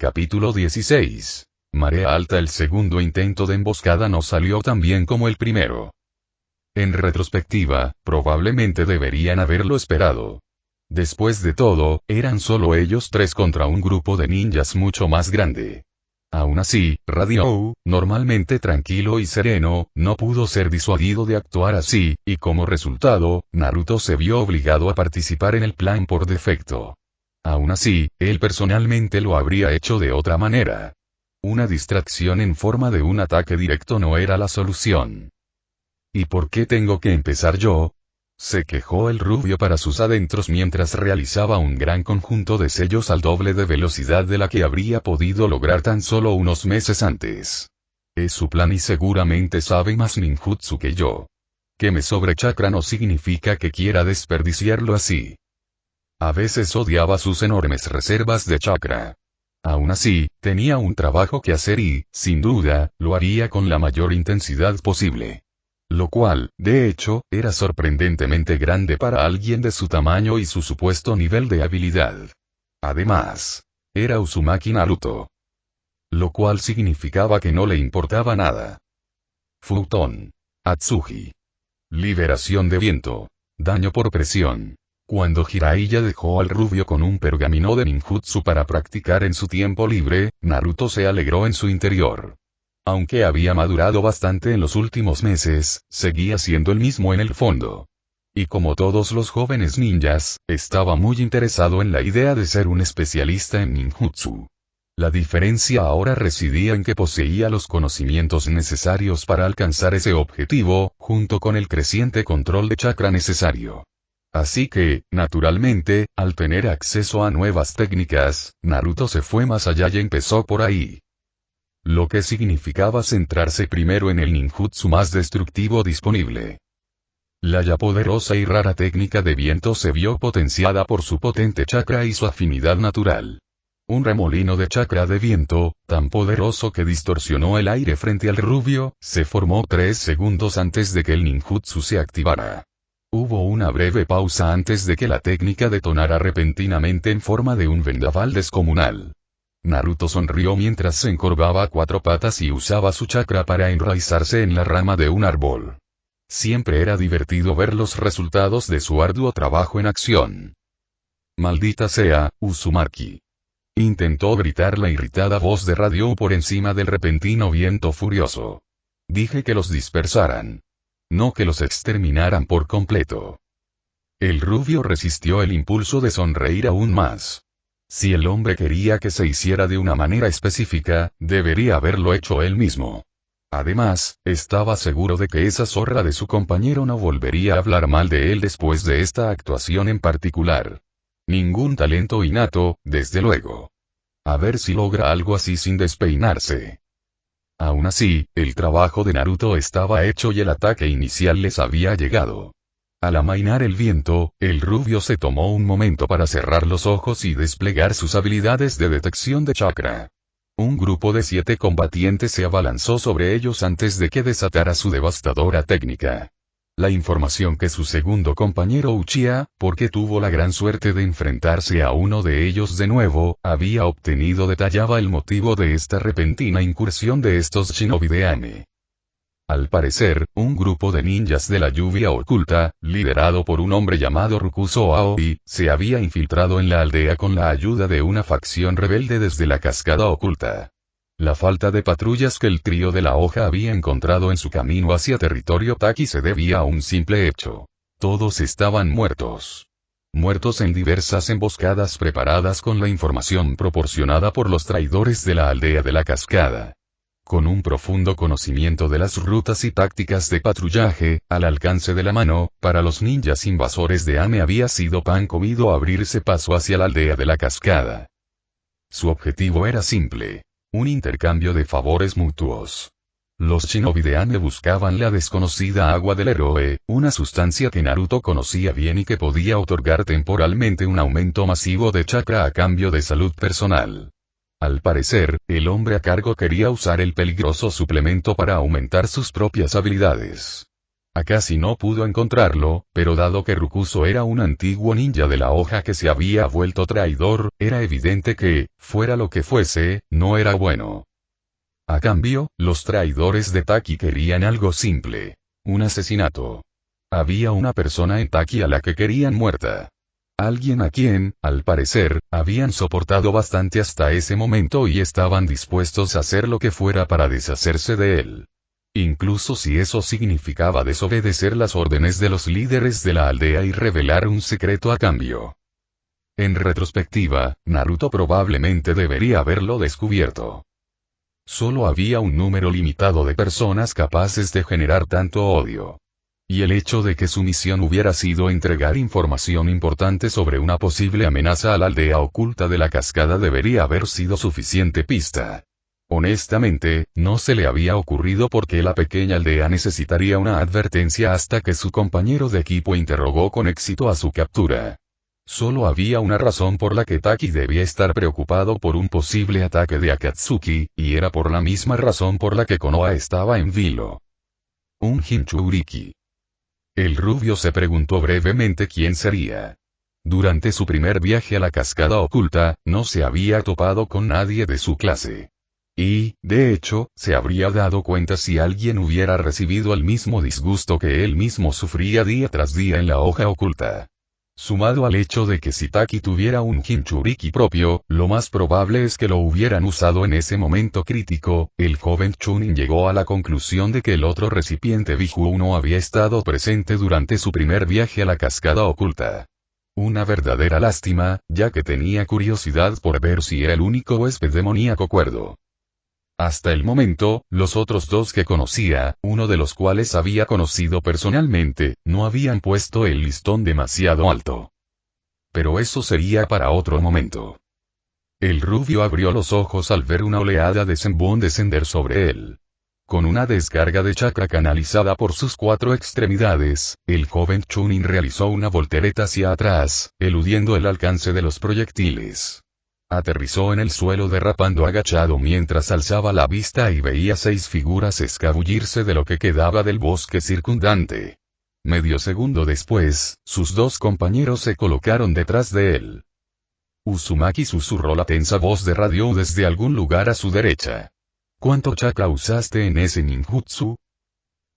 Capítulo 16. Marea alta. El segundo intento de emboscada no salió tan bien como el primero. En retrospectiva, probablemente deberían haberlo esperado. Después de todo, eran solo ellos tres contra un grupo de ninjas mucho más grande. Aún así, Radio, normalmente tranquilo y sereno, no pudo ser disuadido de actuar así, y como resultado, Naruto se vio obligado a participar en el plan por defecto. Aún así, él personalmente lo habría hecho de otra manera. Una distracción en forma de un ataque directo no era la solución. ¿Y por qué tengo que empezar yo? Se quejó el rubio para sus adentros mientras realizaba un gran conjunto de sellos al doble de velocidad de la que habría podido lograr tan solo unos meses antes. Es su plan y seguramente sabe más ninjutsu que yo. Que me sobre chakra no significa que quiera desperdiciarlo así. A veces odiaba sus enormes reservas de chakra. Aún así, tenía un trabajo que hacer y, sin duda, lo haría con la mayor intensidad posible. Lo cual, de hecho, era sorprendentemente grande para alguien de su tamaño y su supuesto nivel de habilidad. Además, era Uzumaki Naruto. Lo cual significaba que no le importaba nada. Futon. Atsuhi. Liberación de viento. Daño por presión. Cuando Jiraiya dejó al rubio con un pergamino de ninjutsu para practicar en su tiempo libre, Naruto se alegró en su interior. Aunque había madurado bastante en los últimos meses, seguía siendo el mismo en el fondo. Y como todos los jóvenes ninjas, estaba muy interesado en la idea de ser un especialista en ninjutsu. La diferencia ahora residía en que poseía los conocimientos necesarios para alcanzar ese objetivo, junto con el creciente control de chakra necesario. Así que, naturalmente, al tener acceso a nuevas técnicas, Naruto se fue más allá y empezó por ahí. Lo que significaba centrarse primero en el ninjutsu más destructivo disponible. La ya poderosa y rara técnica de viento se vio potenciada por su potente chakra y su afinidad natural. Un remolino de chakra de viento, tan poderoso que distorsionó el aire frente al rubio, se formó 3 segundos antes de que el ninjutsu se activara. Hubo una breve pausa antes de que la técnica detonara repentinamente en forma de un vendaval descomunal. Naruto sonrió mientras se encorvaba a 4 patas y usaba su chakra para enraizarse en la rama de un árbol. Siempre era divertido ver los resultados de su arduo trabajo en acción. Maldita sea, Uzumaki. Intentó gritar la irritada voz de Radio por encima del repentino viento furioso. Dije que los dispersaran. No que los exterminaran por completo. El rubio resistió el impulso de sonreír aún más. Si el hombre quería que se hiciera de una manera específica, debería haberlo hecho él mismo. Además, estaba seguro de que esa zorra de su compañero no volvería a hablar mal de él después de esta actuación en particular. Ningún talento innato, desde luego. A ver si logra algo así sin despeinarse. Aún así, el trabajo de Naruto estaba hecho y el ataque inicial les había llegado. Al amainar el viento, el rubio se tomó un momento para cerrar los ojos y desplegar sus habilidades de detección de chakra. Un grupo de 7 combatientes se abalanzó sobre ellos antes de que desatara su devastadora técnica. La información que su segundo compañero Uchiha, porque tuvo la gran suerte de enfrentarse a uno de ellos de nuevo, había obtenido detallaba el motivo de esta repentina incursión de estos shinobi de Ame. Al parecer, un grupo de ninjas de la lluvia oculta, liderado por un hombre llamado Rukuso Aoi, se había infiltrado en la aldea con la ayuda de una facción rebelde desde la cascada oculta. La falta de patrullas que el trío de la hoja había encontrado en su camino hacia territorio Taki se debía a un simple hecho. Todos estaban muertos. Muertos en diversas emboscadas preparadas con la información proporcionada por los traidores de la aldea de la cascada. Con un profundo conocimiento de las rutas y tácticas de patrullaje, al alcance de la mano, para los ninjas invasores de Ame había sido pan comido abrirse paso hacia la aldea de la cascada. Su objetivo era simple. Un intercambio de favores mutuos. Los shinobi de Ame buscaban la desconocida agua del héroe, una sustancia que Naruto conocía bien y que podía otorgar temporalmente un aumento masivo de chakra a cambio de salud personal. Al parecer, el hombre a cargo quería usar el peligroso suplemento para aumentar sus propias habilidades. Akashi no pudo encontrarlo, pero dado que Rukuso era un antiguo ninja de la hoja que se había vuelto traidor, era evidente que, fuera lo que fuese, no era bueno. A cambio, los traidores de Taki querían algo simple. Un asesinato. Había una persona en Taki a la que querían muerta. Alguien a quien, al parecer, habían soportado bastante hasta ese momento y estaban dispuestos a hacer lo que fuera para deshacerse de él. Incluso si eso significaba desobedecer las órdenes de los líderes de la aldea y revelar un secreto a cambio. En retrospectiva, Naruto probablemente debería haberlo descubierto. Solo había un número limitado de personas capaces de generar tanto odio. Y el hecho de que su misión hubiera sido entregar información importante sobre una posible amenaza a la aldea oculta de la cascada debería haber sido suficiente pista. Honestamente, no se le había ocurrido por qué la pequeña aldea necesitaría una advertencia hasta que su compañero de equipo interrogó con éxito a su captura. Solo había una razón por la que Taki debía estar preocupado por un posible ataque de Akatsuki, y era por la misma razón por la que Konoha estaba en vilo. Un Jinchuriki. El rubio se preguntó brevemente quién sería. Durante su primer viaje a la cascada oculta, no se había topado con nadie de su clase. Y, de hecho, se habría dado cuenta si alguien hubiera recibido el mismo disgusto que él mismo sufría día tras día en la hoja oculta. Sumado al hecho de que si Taki tuviera un Jinchuriki propio, lo más probable es que lo hubieran usado en ese momento crítico, el joven Chunin llegó a la conclusión de que el otro recipiente Biju no había estado presente durante su primer viaje a la cascada oculta. Una verdadera lástima, ya que tenía curiosidad por ver si era el único huésped demoníaco cuerdo. Hasta el momento, los otros dos que conocía, uno de los cuales había conocido personalmente, no habían puesto el listón demasiado alto. Pero eso sería para otro momento. El rubio abrió los ojos al ver una oleada de Zenbun descender sobre él. Con una descarga de chakra canalizada por sus 4 extremidades, el joven Chunin realizó una voltereta hacia atrás, eludiendo el alcance de los proyectiles. Aterrizó en el suelo derrapando agachado mientras alzaba la vista y veía 6 figuras escabullirse de lo que quedaba del bosque circundante. Medio segundo después, sus 2 compañeros se colocaron detrás de él. Uzumaki susurró la tensa voz de radio desde algún lugar a su derecha. ¿Cuánto chakra usaste en ese ninjutsu?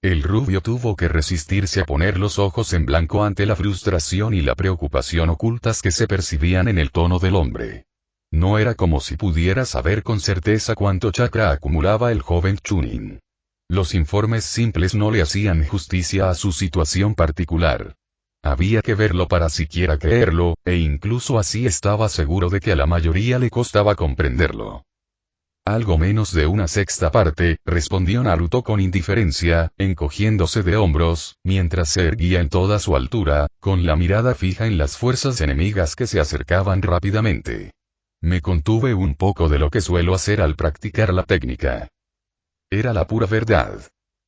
El rubio tuvo que resistirse a poner los ojos en blanco ante la frustración y la preocupación ocultas que se percibían en el tono del hombre. No era como si pudiera saber con certeza cuánto chakra acumulaba el joven Chunin. Los informes simples no le hacían justicia a su situación particular. Había que verlo para siquiera creerlo, e incluso así estaba seguro de que a la mayoría le costaba comprenderlo. Algo menos de una sexta parte, respondió Naruto con indiferencia, encogiéndose de hombros, mientras se erguía en toda su altura, con la mirada fija en las fuerzas enemigas que se acercaban rápidamente. Me contuve un poco de lo que suelo hacer al practicar la técnica. Era la pura verdad.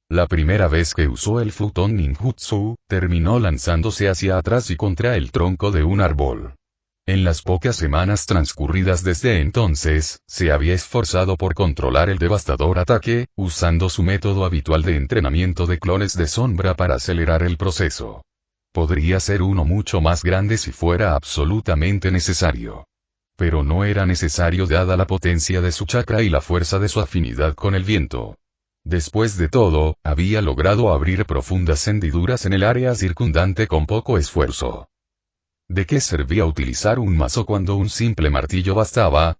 La primera vez que usó el Futon Ninjutsu, terminó lanzándose hacia atrás y contra el tronco de un árbol. En las pocas semanas transcurridas desde entonces, se había esforzado por controlar el devastador ataque, usando su método habitual de entrenamiento de clones de sombra para acelerar el proceso. Podría ser uno mucho más grande si fuera absolutamente necesario. Pero no era necesario dada la potencia de su chakra y la fuerza de su afinidad con el viento. Después de todo, había logrado abrir profundas hendiduras en el área circundante con poco esfuerzo. ¿De qué servía utilizar un mazo cuando un simple martillo bastaba?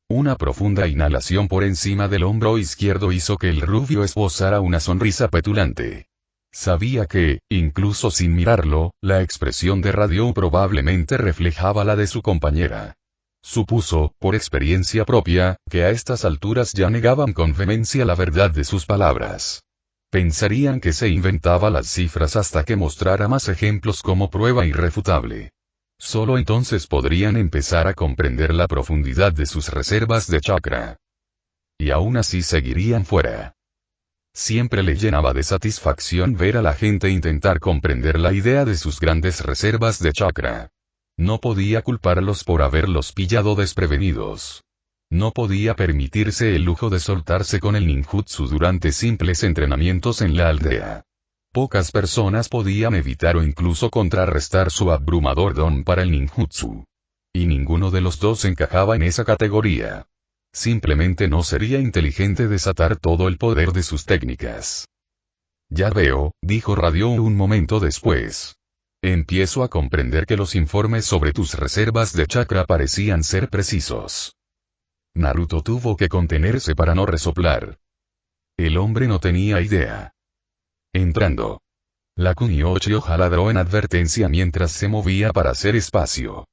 Una profunda inhalación por encima del hombro izquierdo hizo que el rubio esbozara una sonrisa petulante. Sabía que, incluso sin mirarlo, la expresión de radio probablemente reflejaba la de su compañera. Supuso, por experiencia propia, que a estas alturas ya negaban con vehemencia la verdad de sus palabras. Pensarían que se inventaba las cifras hasta que mostrara más ejemplos como prueba irrefutable. Solo entonces podrían empezar a comprender la profundidad de sus reservas de chakra. Y aún así seguirían fuera. Siempre le llenaba de satisfacción ver a la gente intentar comprender la idea de sus grandes reservas de chakra. No podía culparlos por haberlos pillado desprevenidos. No podía permitirse el lujo de soltarse con el ninjutsu durante simples entrenamientos en la aldea. Pocas personas podían evitar o incluso contrarrestar su abrumador don para el ninjutsu. Y ninguno de los dos encajaba en esa categoría. Simplemente no sería inteligente desatar todo el poder de sus técnicas. Ya veo, dijo Radiou un momento después. Empiezo a comprender que los informes sobre tus reservas de chakra parecían ser precisos. Naruto tuvo que contenerse para no resoplar. El hombre no tenía idea. Entrando. La Kunoichi Hyuga ladró en advertencia mientras se movía para hacer espacio.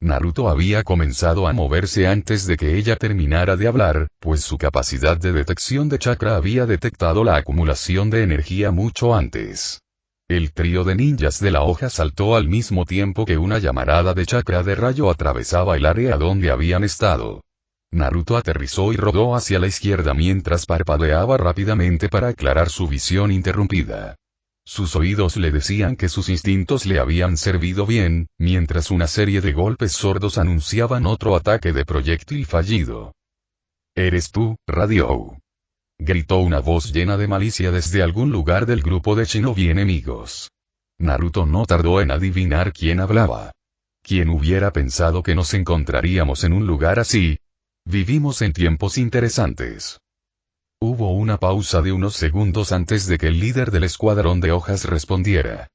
Naruto había comenzado a moverse antes de que ella terminara de hablar, pues su capacidad de detección de chakra había detectado la acumulación de energía mucho antes. El trío de ninjas de la hoja saltó al mismo tiempo que una llamarada de chakra de rayo atravesaba el área donde habían estado. Naruto aterrizó y rodó hacia la izquierda mientras parpadeaba rápidamente para aclarar su visión interrumpida. Sus oídos le decían que sus instintos le habían servido bien, mientras una serie de golpes sordos anunciaban otro ataque de proyectil fallido. «¿Eres tú, Radiou?», gritó una voz llena de malicia desde algún lugar del grupo de shinobi enemigos. Naruto no tardó en adivinar quién hablaba. ¿Quién hubiera pensado que nos encontraríamos en un lugar así? Vivimos en tiempos interesantes. Hubo una pausa de unos segundos antes de que el líder del escuadrón de hojas respondiera.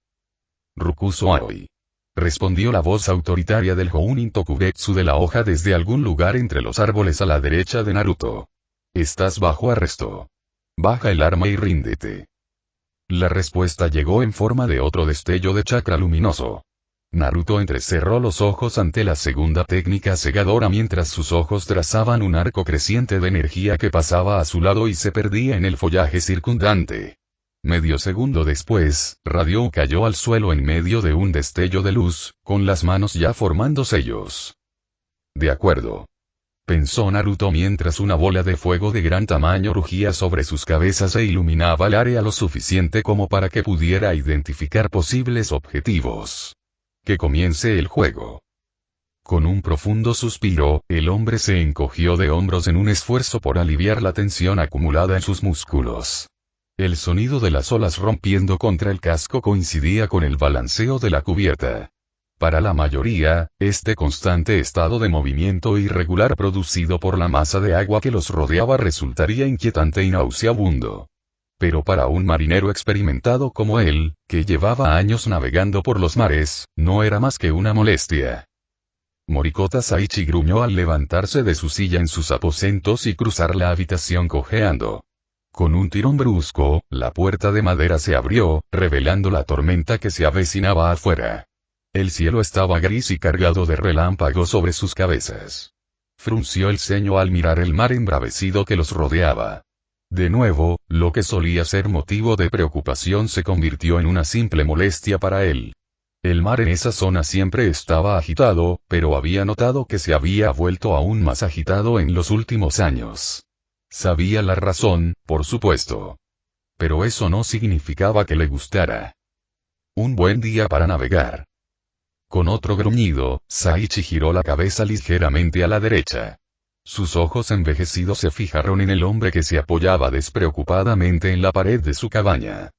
«Rukuso Aoi», respondió la voz autoritaria del Hounin Tokubetsu de la hoja desde algún lugar entre los árboles a la derecha de Naruto. «Estás bajo arresto. Baja el arma y ríndete». La respuesta llegó en forma de otro destello de chakra luminoso. Naruto entrecerró los ojos ante la segunda técnica cegadora mientras sus ojos trazaban un arco creciente de energía que pasaba a su lado y se perdía en el follaje circundante. Medio segundo después, Radiou cayó al suelo en medio de un destello de luz, con las manos ya formando sellos. «De acuerdo», pensó Naruto mientras una bola de fuego de gran tamaño rugía sobre sus cabezas e iluminaba el área lo suficiente como para que pudiera identificar posibles objetivos. «Que comience el juego». Con un profundo suspiro, el hombre se encogió de hombros en un esfuerzo por aliviar la tensión acumulada en sus músculos. El sonido de las olas rompiendo contra el casco coincidía con el balanceo de la cubierta. Para la mayoría, este constante estado de movimiento irregular producido por la masa de agua que los rodeaba resultaría inquietante y nauseabundo. Pero para un marinero experimentado como él, que llevaba años navegando por los mares, no era más que una molestia. Morikota Saichi gruñó al levantarse de su silla en sus aposentos y cruzar la habitación cojeando. Con un tirón brusco, la puerta de madera se abrió, revelando la tormenta que se avecinaba afuera. El cielo estaba gris y cargado de relámpagos sobre sus cabezas. Frunció el ceño al mirar el mar embravecido que los rodeaba. De nuevo, lo que solía ser motivo de preocupación se convirtió en una simple molestia para él. El mar en esa zona siempre estaba agitado, pero había notado que se había vuelto aún más agitado en los últimos años. Sabía la razón, por supuesto. Pero eso no significaba que le gustara. Un buen día para navegar. Con otro gruñido, Saichi giró la cabeza ligeramente a la derecha. Sus ojos envejecidos se fijaron en el hombre que se apoyaba despreocupadamente en la pared de su cabaña.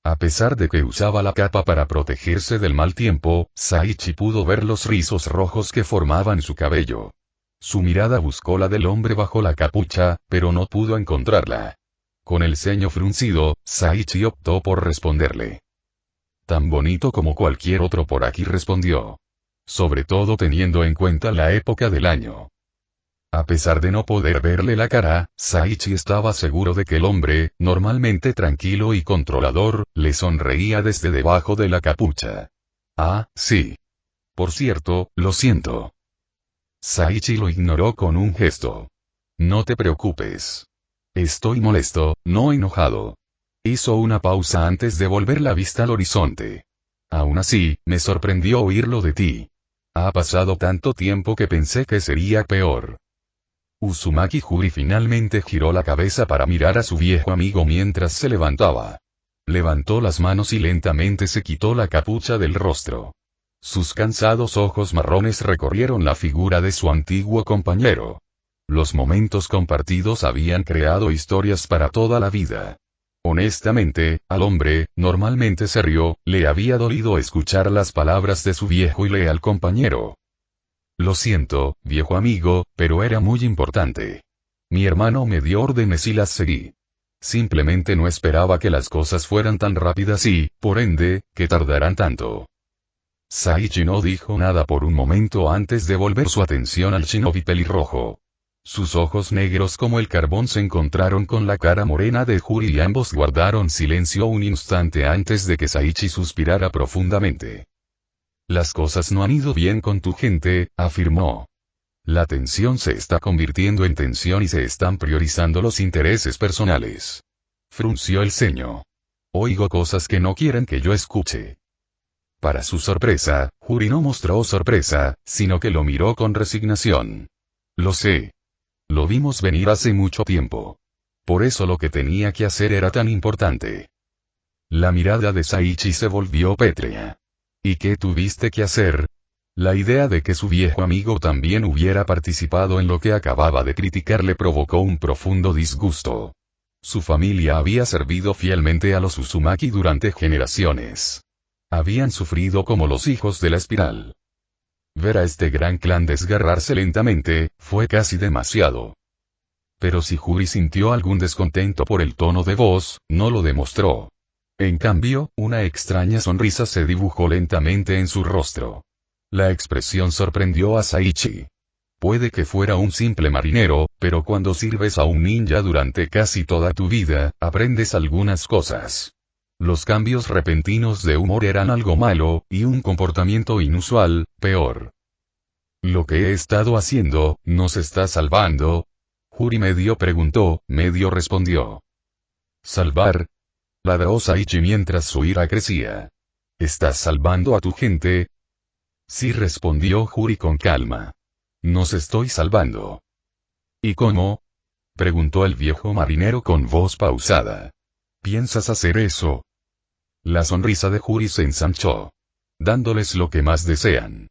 A pesar de que usaba la capa para protegerse del mal tiempo, Saichi pudo ver los rizos rojos que formaban su cabello. Su mirada buscó la del hombre bajo la capucha, pero no pudo encontrarla. Con el ceño fruncido, Saichi optó por responderle. «Tan bonito como cualquier otro por aquí», respondió. «Sobre todo teniendo en cuenta la época del año». A pesar de no poder verle la cara, Saichi estaba seguro de que el hombre, normalmente tranquilo y controlador, le sonreía desde debajo de la capucha. «Ah, sí. Por cierto, lo siento». Saichi lo ignoró con un gesto. «No te preocupes. Estoy molesto, no enojado». Hizo una pausa antes de volver la vista al horizonte. «Aún así, me sorprendió oírlo de ti. Ha pasado tanto tiempo que pensé que sería peor». Uzumaki Juri finalmente giró la cabeza para mirar a su viejo amigo mientras se levantaba. Levantó las manos y lentamente se quitó la capucha del rostro. Sus cansados ojos marrones recorrieron la figura de su antiguo compañero. Los momentos compartidos habían creado historias para toda la vida. Honestamente, al hombre, normalmente se rió, le había dolido escuchar las palabras de su viejo y leal compañero. Lo siento, viejo amigo, pero era muy importante. Mi hermano me dio órdenes y las seguí. Simplemente no esperaba que las cosas fueran tan rápidas y, por ende, que tardaran tanto. Saichi no dijo nada por un momento antes de volver su atención al shinobi pelirrojo. Sus ojos negros como el carbón se encontraron con la cara morena de Juri y ambos guardaron silencio un instante antes de que Saichi suspirara profundamente. Las cosas no han ido bien con tu gente, afirmó. La tensión se está convirtiendo en tensión y se están priorizando los intereses personales. Frunció el ceño. Oigo cosas que no quieren que yo escuche. Para su sorpresa, Juri no mostró sorpresa, sino que lo miró con resignación. Lo sé. Lo vimos venir hace mucho tiempo. Por eso lo que tenía que hacer era tan importante. La mirada de Saichi se volvió pétrea. ¿Y qué tuviste que hacer? La idea de que su viejo amigo también hubiera participado en lo que acababa de criticar le provocó un profundo disgusto. Su familia había servido fielmente a los Uzumaki durante generaciones. Habían sufrido como los hijos de la espiral. Ver a este gran clan desgarrarse lentamente, fue casi demasiado. Pero si Juri sintió algún descontento por el tono de voz, no lo demostró. En cambio, una extraña sonrisa se dibujó lentamente en su rostro. La expresión sorprendió a Saichi. Puede que fuera un simple marinero, pero cuando sirves a un ninja durante casi toda tu vida, aprendes algunas cosas. Los cambios repentinos de humor eran algo malo, y un comportamiento inusual, peor. ¿Lo que he estado haciendo, nos está salvando? Juri medio preguntó, medio respondió. ¿Salvar? Ladró Saichi mientras su ira crecía. ¿Estás salvando a tu gente? Sí, respondió Juri con calma. Nos estoy salvando. ¿Y cómo? Preguntó el viejo marinero con voz pausada. ¿Piensas hacer eso? La sonrisa de Juri se ensanchó. Dándoles lo que más desean.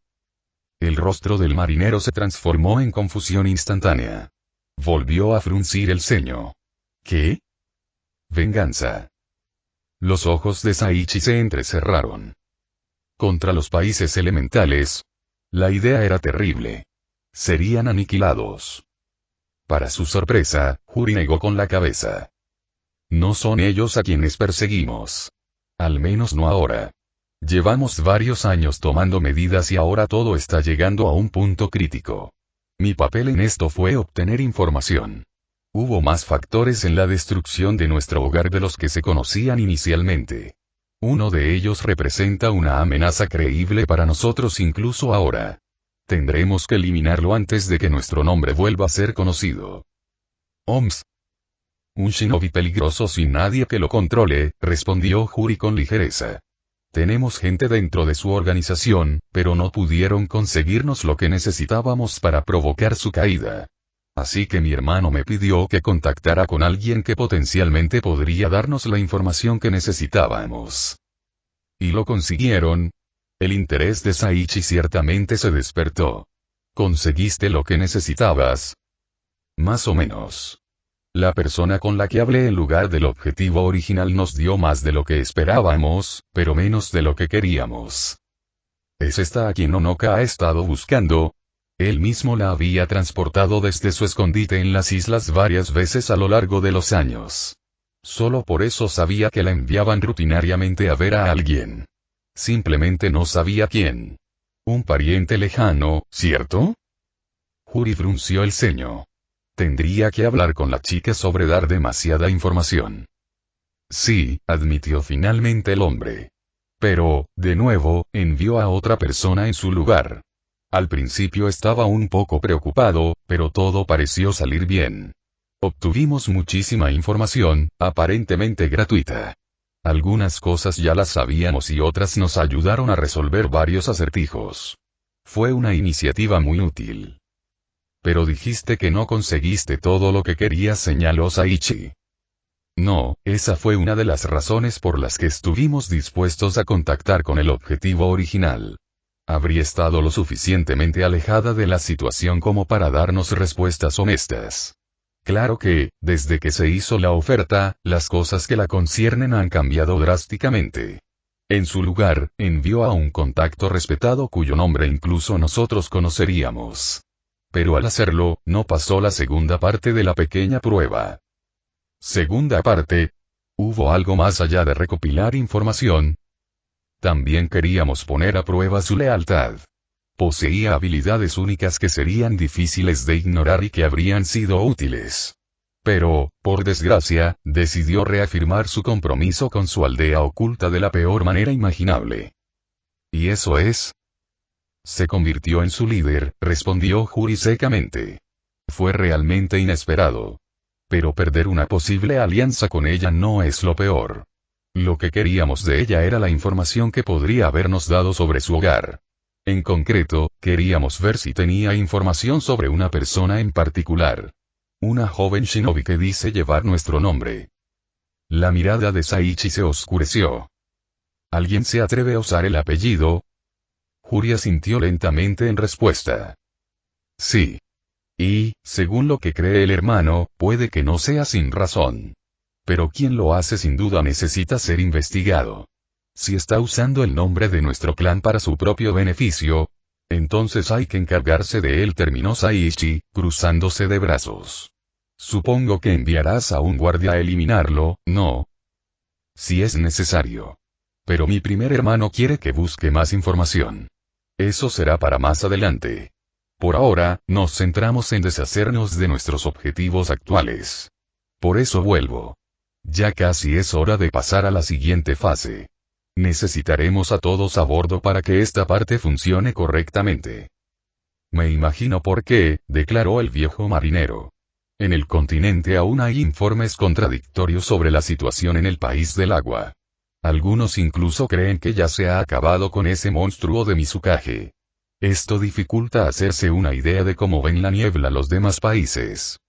El rostro del marinero se transformó en confusión instantánea. Volvió a fruncir el ceño. ¿Qué? Venganza. Los ojos de Saichi se entrecerraron. Contra los países elementales. La idea era terrible. Serían aniquilados. Para su sorpresa, Juri negó con la cabeza. No son ellos a quienes perseguimos. Al menos no ahora. Llevamos varios años tomando medidas y ahora todo está llegando a un punto crítico. Mi papel en esto fue obtener información. Hubo más factores en la destrucción de nuestro hogar de los que se conocían inicialmente. Uno de ellos representa una amenaza creíble para nosotros incluso ahora. Tendremos que eliminarlo antes de que nuestro nombre vuelva a ser conocido. OMS. Un shinobi peligroso sin nadie que lo controle, respondió Juri con ligereza. Tenemos gente dentro de su organización, pero no pudieron conseguirnos lo que necesitábamos para provocar su caída. Así que mi hermano me pidió que contactara con alguien que potencialmente podría darnos la información que necesitábamos. ¿Y lo consiguieron? El interés de Saichi ciertamente se despertó. ¿Conseguiste lo que necesitabas? Más o menos. La persona con la que hablé en lugar del objetivo original nos dio más de lo que esperábamos, pero menos de lo que queríamos. ¿Es esta a quien Onoka ha estado buscando? Él mismo la había transportado desde su escondite en las islas varias veces a lo largo de los años. Solo por eso sabía que la enviaban rutinariamente a ver a alguien. Simplemente no sabía quién. Un pariente lejano, ¿cierto? Juri frunció el ceño. Tendría que hablar con la chica sobre dar demasiada información. Sí, admitió finalmente el hombre. Pero, de nuevo, envió a otra persona en su lugar. Al principio estaba un poco preocupado, pero todo pareció salir bien. Obtuvimos muchísima información, aparentemente gratuita. Algunas cosas ya las sabíamos y otras nos ayudaron a resolver varios acertijos. Fue una iniciativa muy útil. Pero dijiste que no conseguiste todo lo que querías, señaló Saichi. No, esa fue una de las razones por las que estuvimos dispuestos a contactar con el objetivo original. Habría estado lo suficientemente alejada de la situación como para darnos respuestas honestas. Claro que, desde que se hizo la oferta, las cosas que la conciernen han cambiado drásticamente. En su lugar, envió a un contacto respetado cuyo nombre incluso nosotros conoceríamos. Pero al hacerlo, no pasó la segunda parte de la pequeña prueba. Segunda parte. ¿Hubo algo más allá de recopilar información? También queríamos poner a prueba su lealtad. Poseía habilidades únicas que serían difíciles de ignorar y que habrían sido útiles. Pero, por desgracia, decidió reafirmar su compromiso con su aldea oculta de la peor manera imaginable. ¿Y eso es? Se convirtió en su líder, respondió Juri secamente. Fue realmente inesperado. Pero perder una posible alianza con ella no es lo peor. Lo que queríamos de ella era la información que podría habernos dado sobre su hogar. En concreto, queríamos ver si tenía información sobre una persona en particular. Una joven shinobi que dice llevar nuestro nombre. La mirada de Saichi se oscureció. ¿Alguien se atreve a usar el apellido? Juri asintió lentamente en respuesta. Sí. Y, según lo que cree el hermano, puede que no sea sin razón. Pero quien lo hace sin duda necesita ser investigado. Si está usando el nombre de nuestro clan para su propio beneficio, entonces hay que encargarse de él, terminó Saichi, cruzándose de brazos. Supongo que enviarás a un guardia a eliminarlo, ¿no? Si es necesario. Pero mi primer hermano quiere que busque más información. Eso será para más adelante. Por ahora, nos centramos en deshacernos de nuestros objetivos actuales. Por eso vuelvo. Ya casi es hora de pasar a la siguiente fase. Necesitaremos a todos a bordo para que esta parte funcione correctamente. Me imagino por qué, declaró el viejo marinero. En el continente aún hay informes contradictorios sobre la situación en el país del agua. Algunos incluso creen que ya se ha acabado con ese monstruo de Mizukage. Esto dificulta hacerse una idea de cómo ven la niebla los demás países.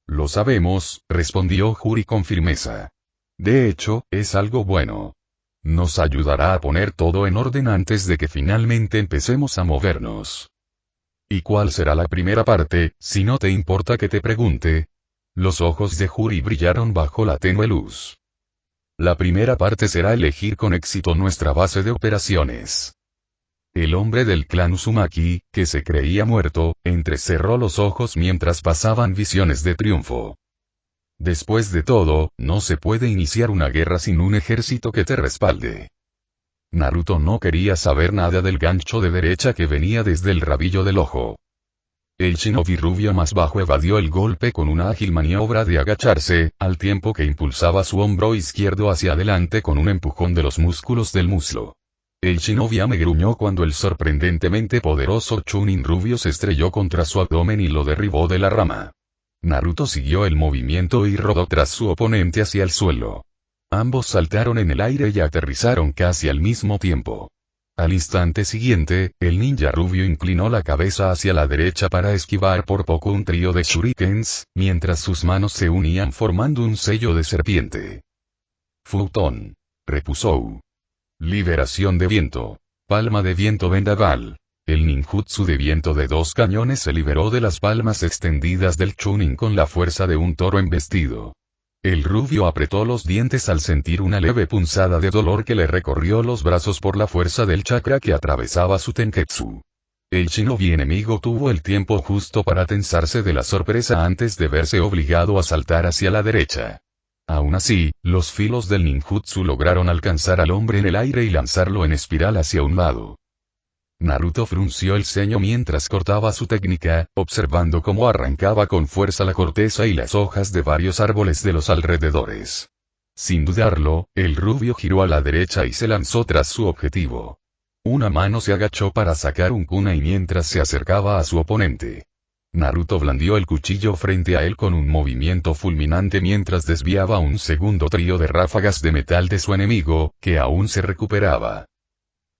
Lo sabemos, respondió Juri con firmeza. De hecho, es algo bueno. Nos ayudará a poner todo en orden antes de que finalmente empecemos a movernos. ¿Y cuál será la primera parte, si no te importa que te pregunte? Los ojos de Juri brillaron bajo la tenue luz. La primera parte será elegir con éxito nuestra base de operaciones. El hombre del clan Uzumaki, que se creía muerto, entrecerró los ojos mientras pasaban visiones de triunfo. Después de todo, no se puede iniciar una guerra sin un ejército que te respalde. Naruto no quería saber nada del gancho de derecha que venía desde el rabillo del ojo. El shinobi rubio más bajo evadió el golpe con una ágil maniobra de agacharse, al tiempo que impulsaba su hombro izquierdo hacia adelante con un empujón de los músculos del muslo. El shinobi Ame gruñó cuando el sorprendentemente poderoso Chunin rubio se estrelló contra su abdomen y lo derribó de la rama. Naruto siguió el movimiento y rodó tras su oponente hacia el suelo. Ambos saltaron en el aire y aterrizaron casi al mismo tiempo. Al instante siguiente, el ninja rubio inclinó la cabeza hacia la derecha para esquivar por poco un trío de shurikens, mientras sus manos se unían formando un sello de serpiente. Futon. Repusou. Liberación de viento. Palma de viento vendaval. El ninjutsu de viento de 2 cañones se liberó de las palmas extendidas del Chunin con la fuerza de un toro embestido. El rubio apretó los dientes al sentir una leve punzada de dolor que le recorrió los brazos por la fuerza del chakra que atravesaba su tenketsu. El shinobi enemigo tuvo el tiempo justo para tensarse de la sorpresa antes de verse obligado a saltar hacia la derecha. Aún así, los filos del ninjutsu lograron alcanzar al hombre en el aire y lanzarlo en espiral hacia un lado. Naruto frunció el ceño mientras cortaba su técnica, observando cómo arrancaba con fuerza la corteza y las hojas de varios árboles de los alrededores. Sin dudarlo, el rubio giró a la derecha y se lanzó tras su objetivo. Una mano se agachó para sacar un kunai mientras se acercaba a su oponente. Naruto blandió el cuchillo frente a él con un movimiento fulminante mientras desviaba un segundo trío de ráfagas de metal de su enemigo, que aún se recuperaba.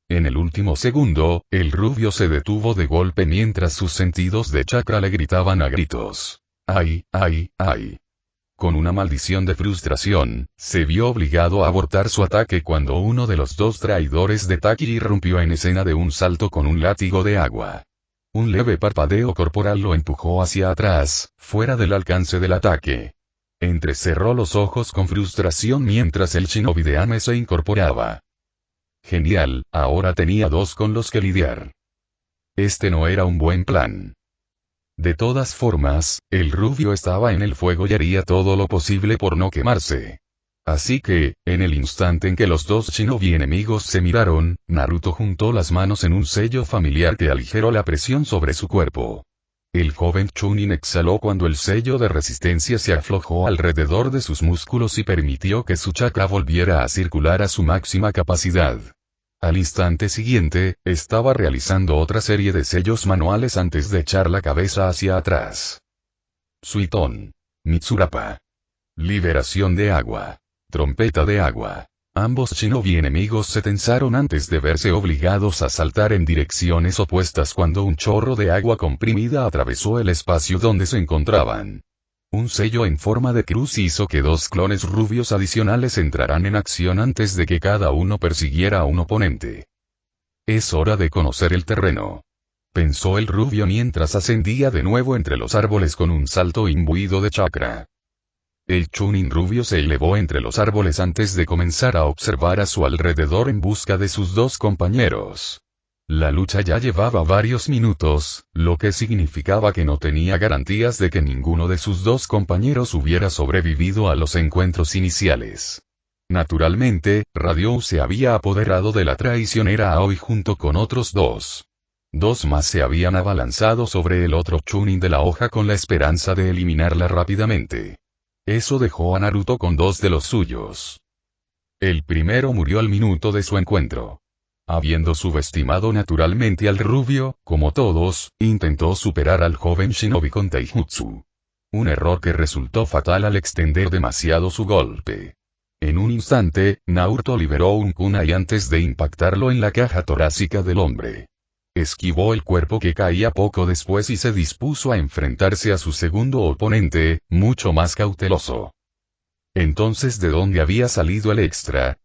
En el último segundo, el rubio se detuvo de golpe mientras sus sentidos de chakra le gritaban a gritos. ¡Ay, ay, ay! Con una maldición de frustración, se vio obligado a abortar su ataque cuando uno de los dos traidores de Taki irrumpió en escena de un salto con un látigo de agua. Un leve parpadeo corporal lo empujó hacia atrás, fuera del alcance del ataque. Entrecerró los ojos con frustración mientras el shinobi de Ame se incorporaba. Genial, ahora tenía dos con los que lidiar. Este no era un buen plan. De todas formas, el rubio estaba en el fuego y haría todo lo posible por no quemarse. Así que, en el instante en que los dos shinobi enemigos se miraron, Naruto juntó las manos en un sello familiar que aligeró la presión sobre su cuerpo. El joven Chunin exhaló cuando el sello de resistencia se aflojó alrededor de sus músculos y permitió que su chakra volviera a circular a su máxima capacidad. Al instante siguiente, estaba realizando otra serie de sellos manuales antes de echar la cabeza hacia atrás. Suiton. Mitsurapa. Liberación de agua. Trompeta de agua. Ambos shinobi enemigos se tensaron antes de verse obligados a saltar en direcciones opuestas cuando un chorro de agua comprimida atravesó el espacio donde se encontraban. Un sello en forma de cruz hizo que dos clones rubios adicionales entraran en acción antes de que cada uno persiguiera a un oponente. Es hora de conocer el terreno. Pensó el rubio mientras ascendía de nuevo entre los árboles con un salto imbuido de chakra. El Chunin rubio se elevó entre los árboles antes de comenzar a observar a su alrededor en busca de sus dos compañeros. La lucha ya llevaba varios minutos, lo que significaba que no tenía garantías de que ninguno de sus dos compañeros hubiera sobrevivido a los encuentros iniciales. Naturalmente, Radiou se había apoderado de la traicionera Aoi junto con otros dos. Dos más se habían abalanzado sobre el otro Chunin de la hoja con la esperanza de eliminarla rápidamente. Eso dejó a Naruto con dos de los suyos. El primero murió al minuto de su encuentro. Habiendo subestimado naturalmente al rubio, como todos, intentó superar al joven shinobi con taijutsu. Un error que resultó fatal al extender demasiado su golpe. En un instante, Naruto liberó un kunai antes de impactarlo en la caja torácica del hombre. Esquivó el cuerpo que caía poco después y se dispuso a enfrentarse a su segundo oponente, mucho más cauteloso. Entonces, ¿de dónde había salido el extra?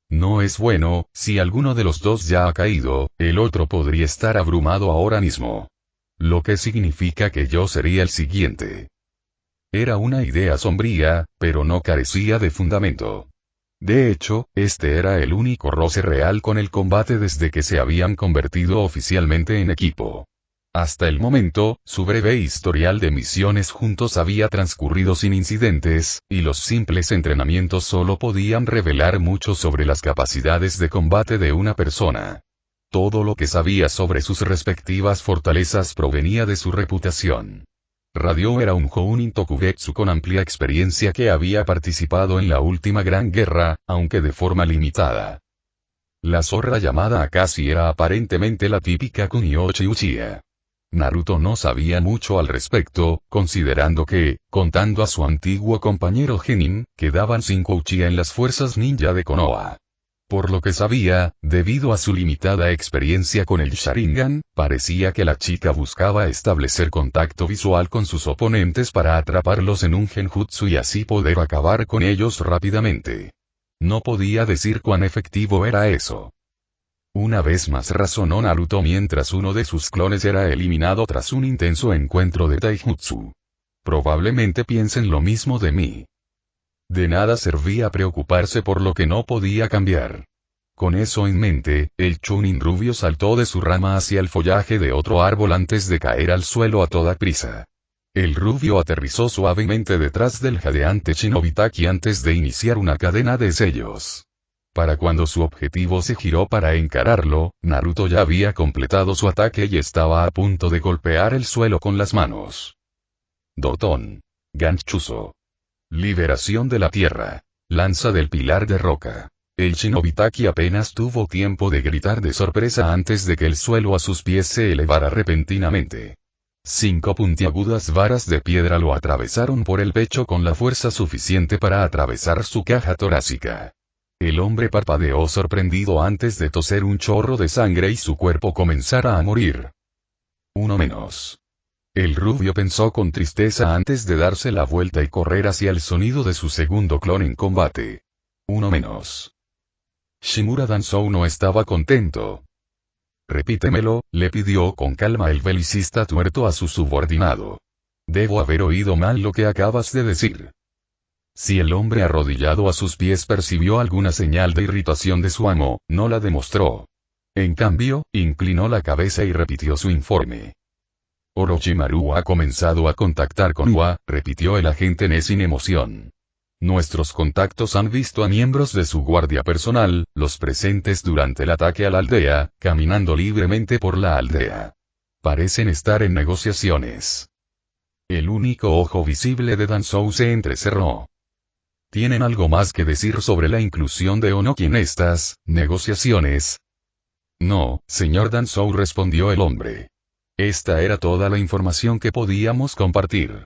No es bueno, si alguno de los dos ya ha caído, el otro podría estar abrumado ahora mismo. Lo que significa que yo sería el siguiente. Era una idea sombría, pero no carecía de fundamento. De hecho, este era el único roce real con el combate desde que se habían convertido oficialmente en equipo. Hasta el momento, su breve historial de misiones juntos había transcurrido sin incidentes, y los simples entrenamientos solo podían revelar mucho sobre las capacidades de combate de una persona. Todo lo que sabía sobre sus respectivas fortalezas provenía de su reputación. Radiou era un Jounin Tokugeksu con amplia experiencia que había participado en la última gran guerra, aunque de forma limitada. La zorra llamada Akashi era aparentemente la típica Kunioshi Uchiha. Naruto no sabía mucho al respecto, considerando que, contando a su antiguo compañero Genin, quedaban 5 Uchiha en las fuerzas ninja de Konoha. Por lo que sabía, debido a su limitada experiencia con el Sharingan, parecía que la chica buscaba establecer contacto visual con sus oponentes para atraparlos en un genjutsu y así poder acabar con ellos rápidamente. No podía decir cuán efectivo era eso. Una vez más razonó Naruto mientras uno de sus clones era eliminado tras un intenso encuentro de taijutsu. Probablemente piensen lo mismo de mí. De nada servía preocuparse por lo que no podía cambiar. Con eso en mente, el Chunin rubio saltó de su rama hacia el follaje de otro árbol antes de caer al suelo a toda prisa. El rubio aterrizó suavemente detrás del jadeante Shinobitaki antes de iniciar una cadena de sellos. Para cuando su objetivo se giró para encararlo, Naruto ya había completado su ataque y estaba a punto de golpear el suelo con las manos. Doton. Ganchuzo. Liberación de la tierra. Lanza del pilar de roca. El Shinobitaki apenas tuvo tiempo de gritar de sorpresa antes de que el suelo a sus pies se elevara repentinamente. 5 puntiagudas varas de piedra lo atravesaron por el pecho con la fuerza suficiente para atravesar su caja torácica. El hombre parpadeó sorprendido antes de toser un chorro de sangre y su cuerpo comenzara a morir. Uno menos. El rubio pensó con tristeza antes de darse la vuelta y correr hacia el sonido de su segundo clon en combate. Uno menos. Shimura Danzou no estaba contento. Repítemelo, le pidió con calma el belicista tuerto a su subordinado. Debo haber oído mal lo que acabas de decir. Si el hombre arrodillado a sus pies percibió alguna señal de irritación de su amo, no la demostró. En cambio, inclinó la cabeza y repitió su informe. Orochimaru ha comenzado a contactar con Ua, repitió el agente Ne sin emoción. Nuestros contactos han visto a miembros de su guardia personal, los presentes durante el ataque a la aldea, caminando libremente por la aldea. Parecen estar en negociaciones. El único ojo visible de Danzou se entrecerró. ¿Tienen algo más que decir sobre la inclusión de Onoki en estas negociaciones? No, señor Danzou, respondió el hombre. Esta era toda la información que podíamos compartir.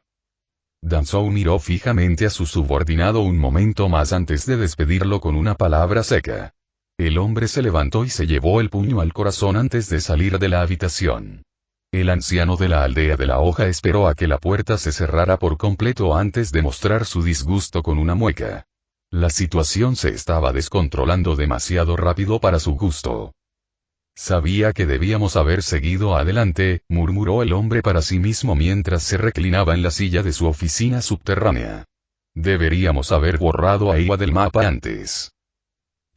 Danzou miró fijamente a su subordinado un momento más antes de despedirlo con una palabra seca. El hombre se levantó y se llevó el puño al corazón antes de salir de la habitación. El anciano de la aldea de la hoja esperó a que la puerta se cerrara por completo antes de mostrar su disgusto con una mueca. La situación se estaba descontrolando demasiado rápido para su gusto. Sabía que debíamos haber seguido adelante, murmuró el hombre para sí mismo mientras se reclinaba en la silla de su oficina subterránea. Deberíamos haber borrado a Iwa del mapa antes.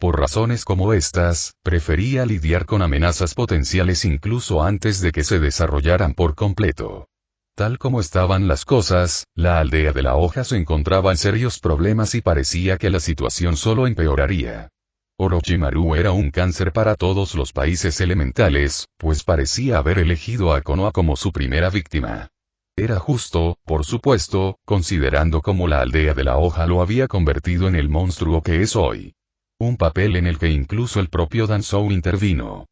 Por razones como estas, prefería lidiar con amenazas potenciales incluso antes de que se desarrollaran por completo. Tal como estaban las cosas, la aldea de la hoja se encontraba en serios problemas y parecía que la situación solo empeoraría. Orochimaru era un cáncer para todos los países elementales, pues parecía haber elegido a Konoha como su primera víctima. Era justo, por supuesto, considerando cómo la aldea de la hoja lo había convertido en el monstruo que es hoy. Un papel en el que incluso el propio Danzou intervino.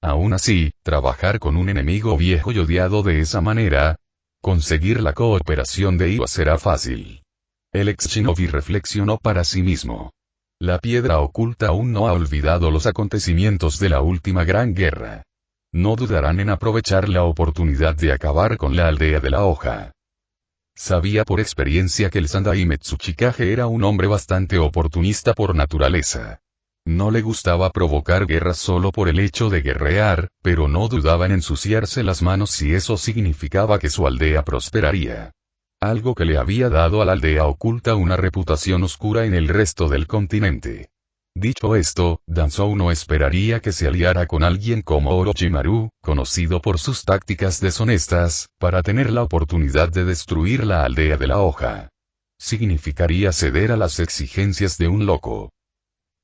Aún así, trabajar con un enemigo viejo y odiado de esa manera, conseguir la cooperación de Iwa será fácil. El ex shinobi reflexionó para sí mismo. La piedra oculta aún no ha olvidado los acontecimientos de la última gran guerra. No dudarán en aprovechar la oportunidad de acabar con la aldea de la hoja. Sabía por experiencia que el Sandai Metsuchikage era un hombre bastante oportunista por naturaleza. No le gustaba provocar guerras solo por el hecho de guerrear, pero no dudaba en ensuciarse las manos si eso significaba que su aldea prosperaría. Algo que le había dado a la aldea oculta una reputación oscura en el resto del continente. Dicho esto, Danzou no esperaría que se aliara con alguien como Orochimaru, conocido por sus tácticas deshonestas, para tener la oportunidad de destruir la aldea de la hoja. Significaría ceder a las exigencias de un loco.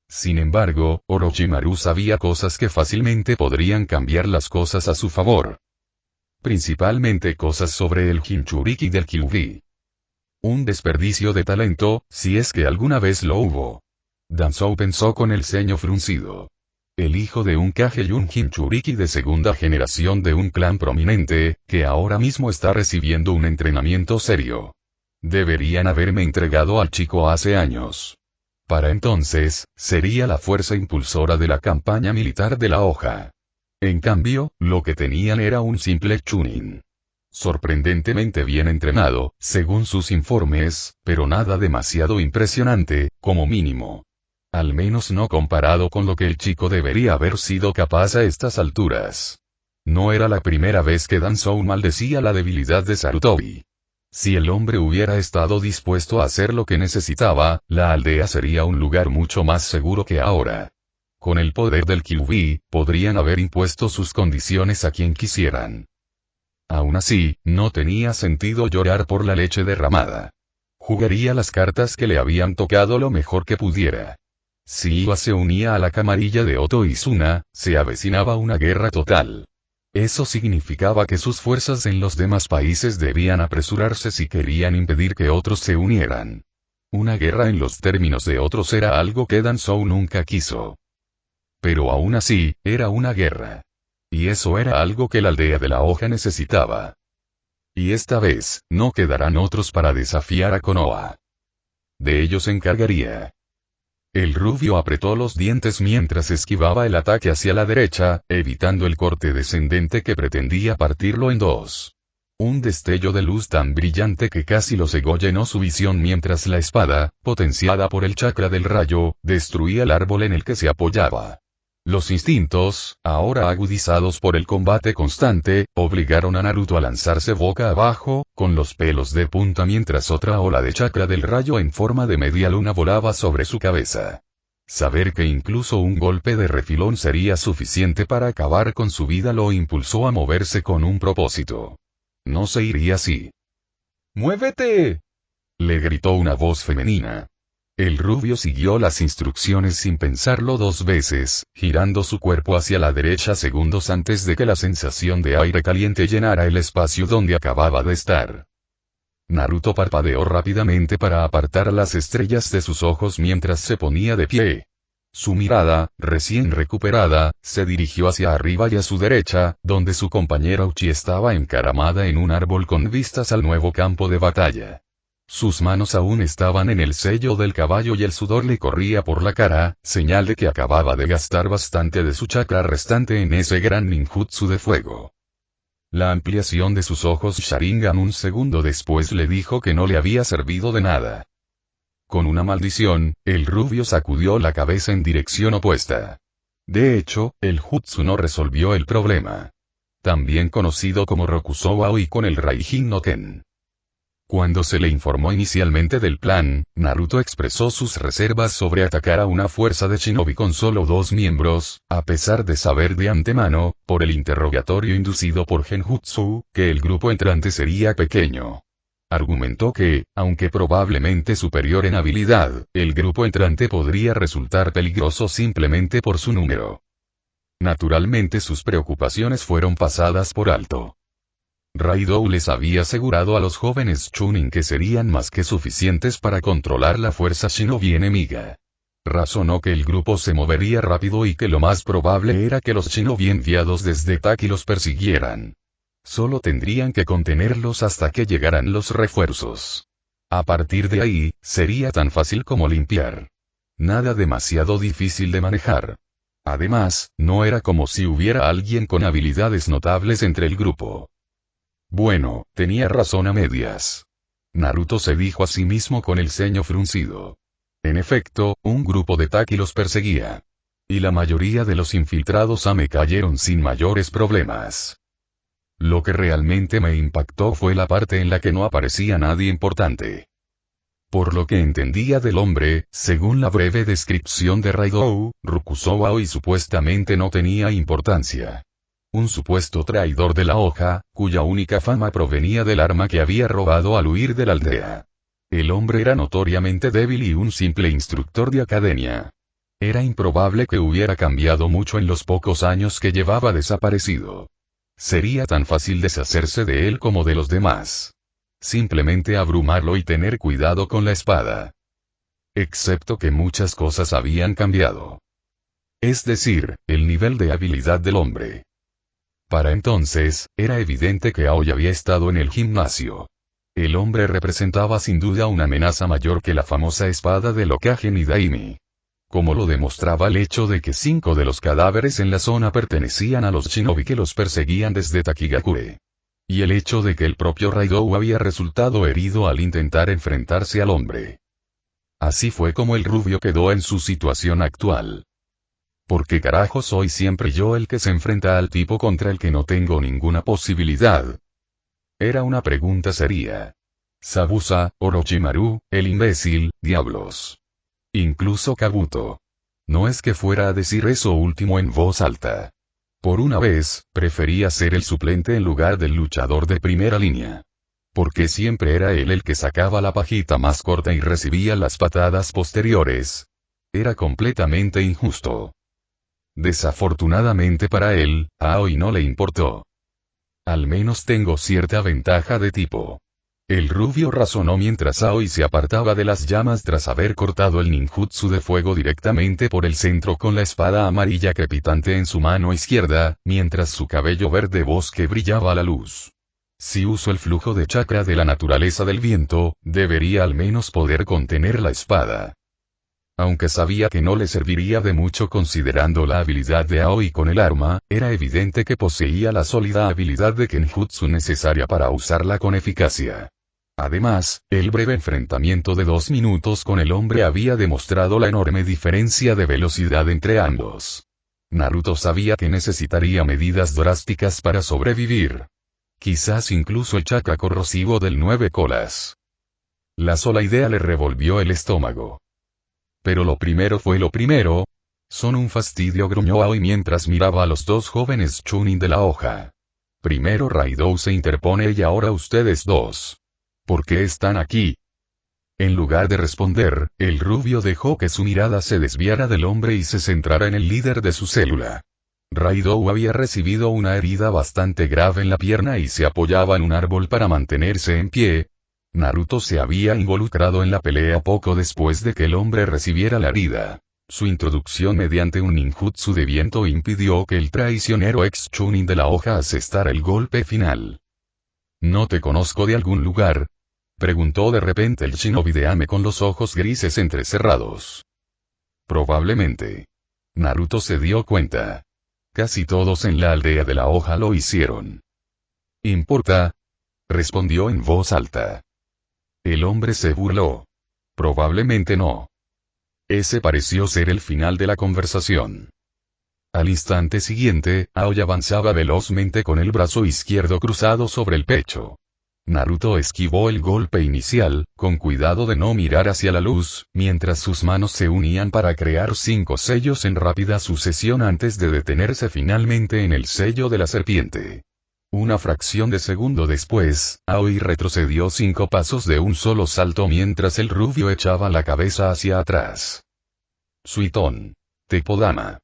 Sin embargo, Orochimaru sabía cosas que fácilmente podrían cambiar las cosas a su favor. Principalmente cosas sobre el Jinchuriki del Kyuubi. Un desperdicio de talento, si es que alguna vez lo hubo. Danzou pensó con el ceño fruncido. El hijo de un Kage y un Jinchuriki de segunda generación de un clan prominente, que ahora mismo está recibiendo un entrenamiento serio. Deberían haberme entregado al chico hace años. Para entonces, sería la fuerza impulsora de la campaña militar de la hoja. En cambio, lo que tenían era un simple chunin. Sorprendentemente bien entrenado, según sus informes, pero nada demasiado impresionante, como mínimo. Al menos no comparado con lo que el chico debería haber sido capaz a estas alturas. No era la primera vez que Danzou maldecía la debilidad de Sarutobi. Si el hombre hubiera estado dispuesto a hacer lo que necesitaba, la aldea sería un lugar mucho más seguro que ahora. Con el poder del Kyuubi, podrían haber impuesto sus condiciones a quien quisieran. Aún así, no tenía sentido llorar por la leche derramada. Jugaría las cartas que le habían tocado lo mejor que pudiera. Si Iwa se unía a la camarilla de Oto Izuna, se avecinaba una guerra total. Eso significaba que sus fuerzas en los demás países debían apresurarse si querían impedir que otros se unieran. Una guerra en los términos de otros era algo que Danzou nunca quiso. Pero aún así, era una guerra. Y eso era algo que la aldea de la hoja necesitaba. Y esta vez, no quedarán otros para desafiar a Konoha. De ello se encargaría. El rubio apretó los dientes mientras esquivaba el ataque hacia la derecha, evitando el corte descendente que pretendía partirlo en dos. Un destello de luz tan brillante que casi lo cegó llenó su visión mientras la espada, potenciada por el chakra del rayo, destruía el árbol en el que se apoyaba. Los instintos, ahora agudizados por el combate constante, obligaron a Naruto a lanzarse boca abajo, con los pelos de punta mientras otra ola de chakra del rayo en forma de media luna volaba sobre su cabeza. Saber que incluso un golpe de refilón sería suficiente para acabar con su vida lo impulsó a moverse con un propósito. No se iría así. ¡Muévete!, le gritó una voz femenina. El rubio siguió las instrucciones sin pensarlo dos veces, girando su cuerpo hacia la derecha segundos antes de que la sensación de aire caliente llenara el espacio donde acababa de estar. Naruto parpadeó rápidamente para apartar las estrellas de sus ojos mientras se ponía de pie. Su mirada, recién recuperada, se dirigió hacia arriba y a su derecha, donde su compañera Uchi estaba encaramada en un árbol con vistas al nuevo campo de batalla. Sus manos aún estaban en el sello del caballo y el sudor le corría por la cara, señal de que acababa de gastar bastante de su chakra restante en ese gran ninjutsu de fuego. La ampliación de sus ojos Sharingan un segundo después le dijo que no le había servido de nada. Con una maldición, el rubio sacudió la cabeza en dirección opuesta. De hecho, el jutsu no resolvió el problema. También conocido como Rokusou Aoi con el Raijin no Ken. Cuando se le informó inicialmente del plan, Naruto expresó sus reservas sobre atacar a una fuerza de shinobi con solo 2 miembros, a pesar de saber de antemano, por el interrogatorio inducido por Genjutsu, que el grupo entrante sería pequeño. Argumentó que, aunque probablemente superior en habilidad, el grupo entrante podría resultar peligroso simplemente por su número. Naturalmente sus preocupaciones fueron pasadas por alto. Raidou les había asegurado a los jóvenes Chunin que serían más que suficientes para controlar la fuerza shinobi enemiga. Razonó que el grupo se movería rápido y que lo más probable era que los shinobi enviados desde Taki los persiguieran. Solo tendrían que contenerlos hasta que llegaran los refuerzos. A partir de ahí, sería tan fácil como limpiar. Nada demasiado difícil de manejar. Además, no era como si hubiera alguien con habilidades notables entre el grupo. Bueno, tenía razón a medias. Naruto se dijo a sí mismo con el ceño fruncido. En efecto, un grupo de Taki los perseguía. Y la mayoría de los infiltrados me cayeron sin mayores problemas. Lo que realmente me impactó fue la parte en la que no aparecía nadie importante. Por lo que entendía del hombre, según la breve descripción de Raidou, Rokusou Aoi supuestamente no tenía importancia. Un supuesto traidor de la hoja, cuya única fama provenía del arma que había robado al huir de la aldea. El hombre era notoriamente débil y un simple instructor de academia. Era improbable que hubiera cambiado mucho en los pocos años que llevaba desaparecido. Sería tan fácil deshacerse de él como de los demás. Simplemente abrumarlo y tener cuidado con la espada. Excepto que muchas cosas habían cambiado. Es decir, el nivel de habilidad del hombre. Para entonces, era evidente que Aoi había estado en el gimnasio. El hombre representaba sin duda una amenaza mayor que la famosa espada del Hokage Nidaimi. Como lo demostraba el hecho de que 5 de los cadáveres en la zona pertenecían a los shinobi que los perseguían desde Takigakure. Y el hecho de que el propio Raidou había resultado herido al intentar enfrentarse al hombre. Así fue como el rubio quedó en su situación actual. ¿Por qué carajo soy siempre yo el que se enfrenta al tipo contra el que no tengo ninguna posibilidad? Era una pregunta seria. Zabuza, Orochimaru, el imbécil, diablos. Incluso Kabuto. No es que fuera a decir eso último en voz alta. Por una vez, prefería ser el suplente en lugar del luchador de primera línea. Porque siempre era él el que sacaba la pajita más corta y recibía las patadas posteriores. Era completamente injusto. Desafortunadamente para él, a Aoi no le importó. Al menos tengo cierta ventaja de tipo. El rubio razonó mientras Aoi se apartaba de las llamas tras haber cortado el ninjutsu de fuego directamente por el centro con la espada amarilla crepitante en su mano izquierda, mientras su cabello verde bosque brillaba a la luz. Si uso el flujo de chakra de la naturaleza del viento, debería al menos poder contener la espada. Aunque sabía que no le serviría de mucho considerando la habilidad de Aoi con el arma, era evidente que poseía la sólida habilidad de Kenjutsu necesaria para usarla con eficacia. Además, el breve enfrentamiento de 2 minutos con el hombre había demostrado la enorme diferencia de velocidad entre ambos. Naruto sabía que necesitaría medidas drásticas para sobrevivir. Quizás incluso el chakra corrosivo del 9 colas. La sola idea le revolvió el estómago. Pero lo primero fue lo primero. Son un fastidio, gruñó Aoi mientras miraba a los dos jóvenes Chunin de la hoja. Primero Raidou se interpone y ahora ustedes dos. ¿Por qué están aquí? En lugar de responder, el rubio dejó que su mirada se desviara del hombre y se centrara en el líder de su célula. Raidou había recibido una herida bastante grave en la pierna y se apoyaba en un árbol para mantenerse en pie. Naruto se había involucrado en la pelea poco después de que el hombre recibiera la herida. Su introducción mediante un ninjutsu de viento impidió que el traicionero ex-chunin de la hoja asestara el golpe final. ¿No te conozco de algún lugar?, preguntó de repente el shinobi de Ame con los ojos grises entrecerrados. Probablemente. Naruto se dio cuenta. Casi todos en la aldea de la hoja lo hicieron. ¿Importa?, respondió en voz alta. El hombre se burló. Probablemente no. Ese pareció ser el final de la conversación. Al instante siguiente, Aoi avanzaba velozmente con el brazo izquierdo cruzado sobre el pecho. Naruto esquivó el golpe inicial, con cuidado de no mirar hacia la luz, mientras sus manos se unían para crear 5 sellos en rápida sucesión antes de detenerse finalmente en el sello de la serpiente. Una fracción de segundo después, Aoi retrocedió 5 pasos de un solo salto mientras el rubio echaba la cabeza hacia atrás. Suiton. Tepodama.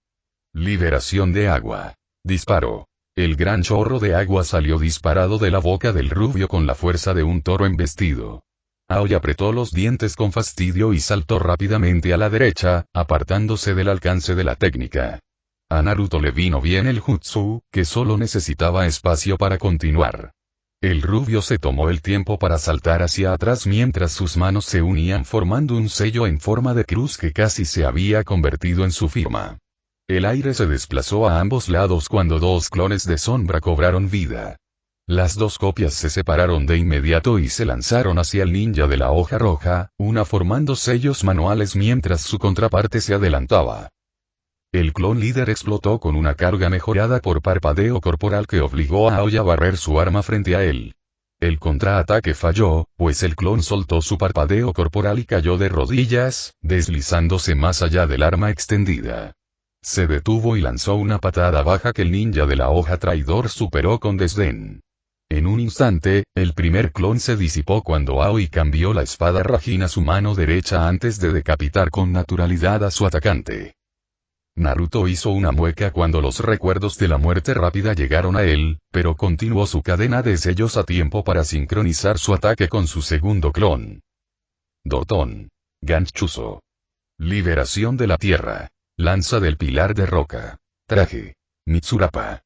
Liberación de agua. Disparo. El gran chorro de agua salió disparado de la boca del rubio con la fuerza de un toro embestido. Aoi apretó los dientes con fastidio y saltó rápidamente a la derecha, apartándose del alcance de la técnica. A Naruto le vino bien el jutsu, que solo necesitaba espacio para continuar. El rubio se tomó el tiempo para saltar hacia atrás mientras sus manos se unían formando un sello en forma de cruz que casi se había convertido en su firma. El aire se desplazó a ambos lados cuando 2 clones de sombra cobraron vida. Las 2 copias se separaron de inmediato y se lanzaron hacia el ninja de la hoja roja, una formando sellos manuales mientras su contraparte se adelantaba. El clon líder explotó con una carga mejorada por parpadeo corporal que obligó a Aoi a barrer su arma frente a él. El contraataque falló, pues el clon soltó su parpadeo corporal y cayó de rodillas, deslizándose más allá del arma extendida. Se detuvo y lanzó una patada baja que el ninja de la hoja traidor superó con desdén. En un instante, el primer clon se disipó cuando Aoi cambió la espada Rajin a su mano derecha antes de decapitar con naturalidad a su atacante. Naruto hizo una mueca cuando los recuerdos de la muerte rápida llegaron a él, pero continuó su cadena de sellos a tiempo para sincronizar su ataque con su segundo clon. Doton. Ganchuzo. Liberación de la tierra. Lanza del pilar de roca. Traje. Mitsurapa.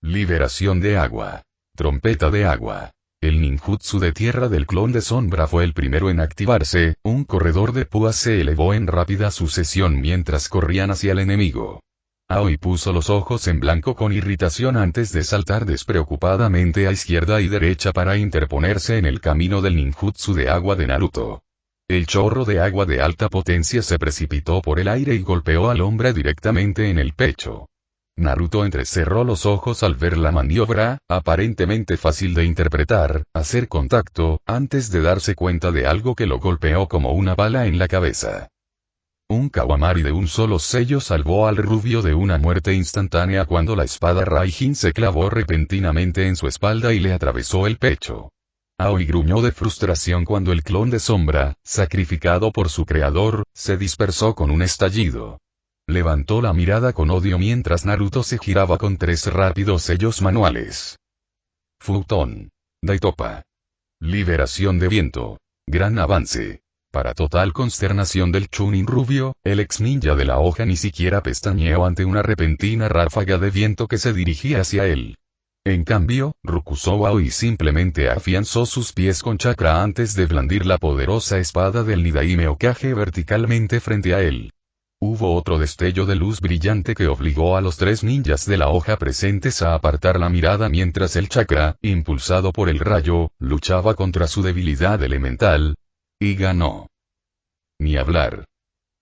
Liberación de agua. Trompeta de agua. El ninjutsu de tierra del clon de sombra fue el primero en activarse, un corredor de púas se elevó en rápida sucesión mientras corrían hacia el enemigo. Aoi puso los ojos en blanco con irritación antes de saltar despreocupadamente a izquierda y derecha para interponerse en el camino del ninjutsu de agua de Naruto. El chorro de agua de alta potencia se precipitó por el aire y golpeó al hombre directamente en el pecho. Naruto entrecerró los ojos al ver la maniobra, aparentemente fácil de interpretar, hacer contacto, antes de darse cuenta de algo que lo golpeó como una bala en la cabeza. Un Kawamari de un solo sello salvó al rubio de una muerte instantánea cuando la espada Raijin se clavó repentinamente en su espalda y le atravesó el pecho. Aoi gruñó de frustración cuando el clon de sombra, sacrificado por su creador, se dispersó con un estallido. Levantó la mirada con odio mientras Naruto se giraba con 3 rápidos sellos manuales. Futon. Daitopa. Liberación de viento. Gran avance. Para total consternación del Chunin rubio, el ex ninja de la hoja ni siquiera pestañeó ante una repentina ráfaga de viento que se dirigía hacia él. En cambio, Rokusou Aoi simplemente afianzó sus pies con chakra antes de blandir la poderosa espada del Nidaime Hokage verticalmente frente a él. Hubo otro destello de luz brillante que obligó a los 3 ninjas de la hoja presentes a apartar la mirada mientras el chakra, impulsado por el rayo, luchaba contra su debilidad elemental. Y ganó. Ni hablar.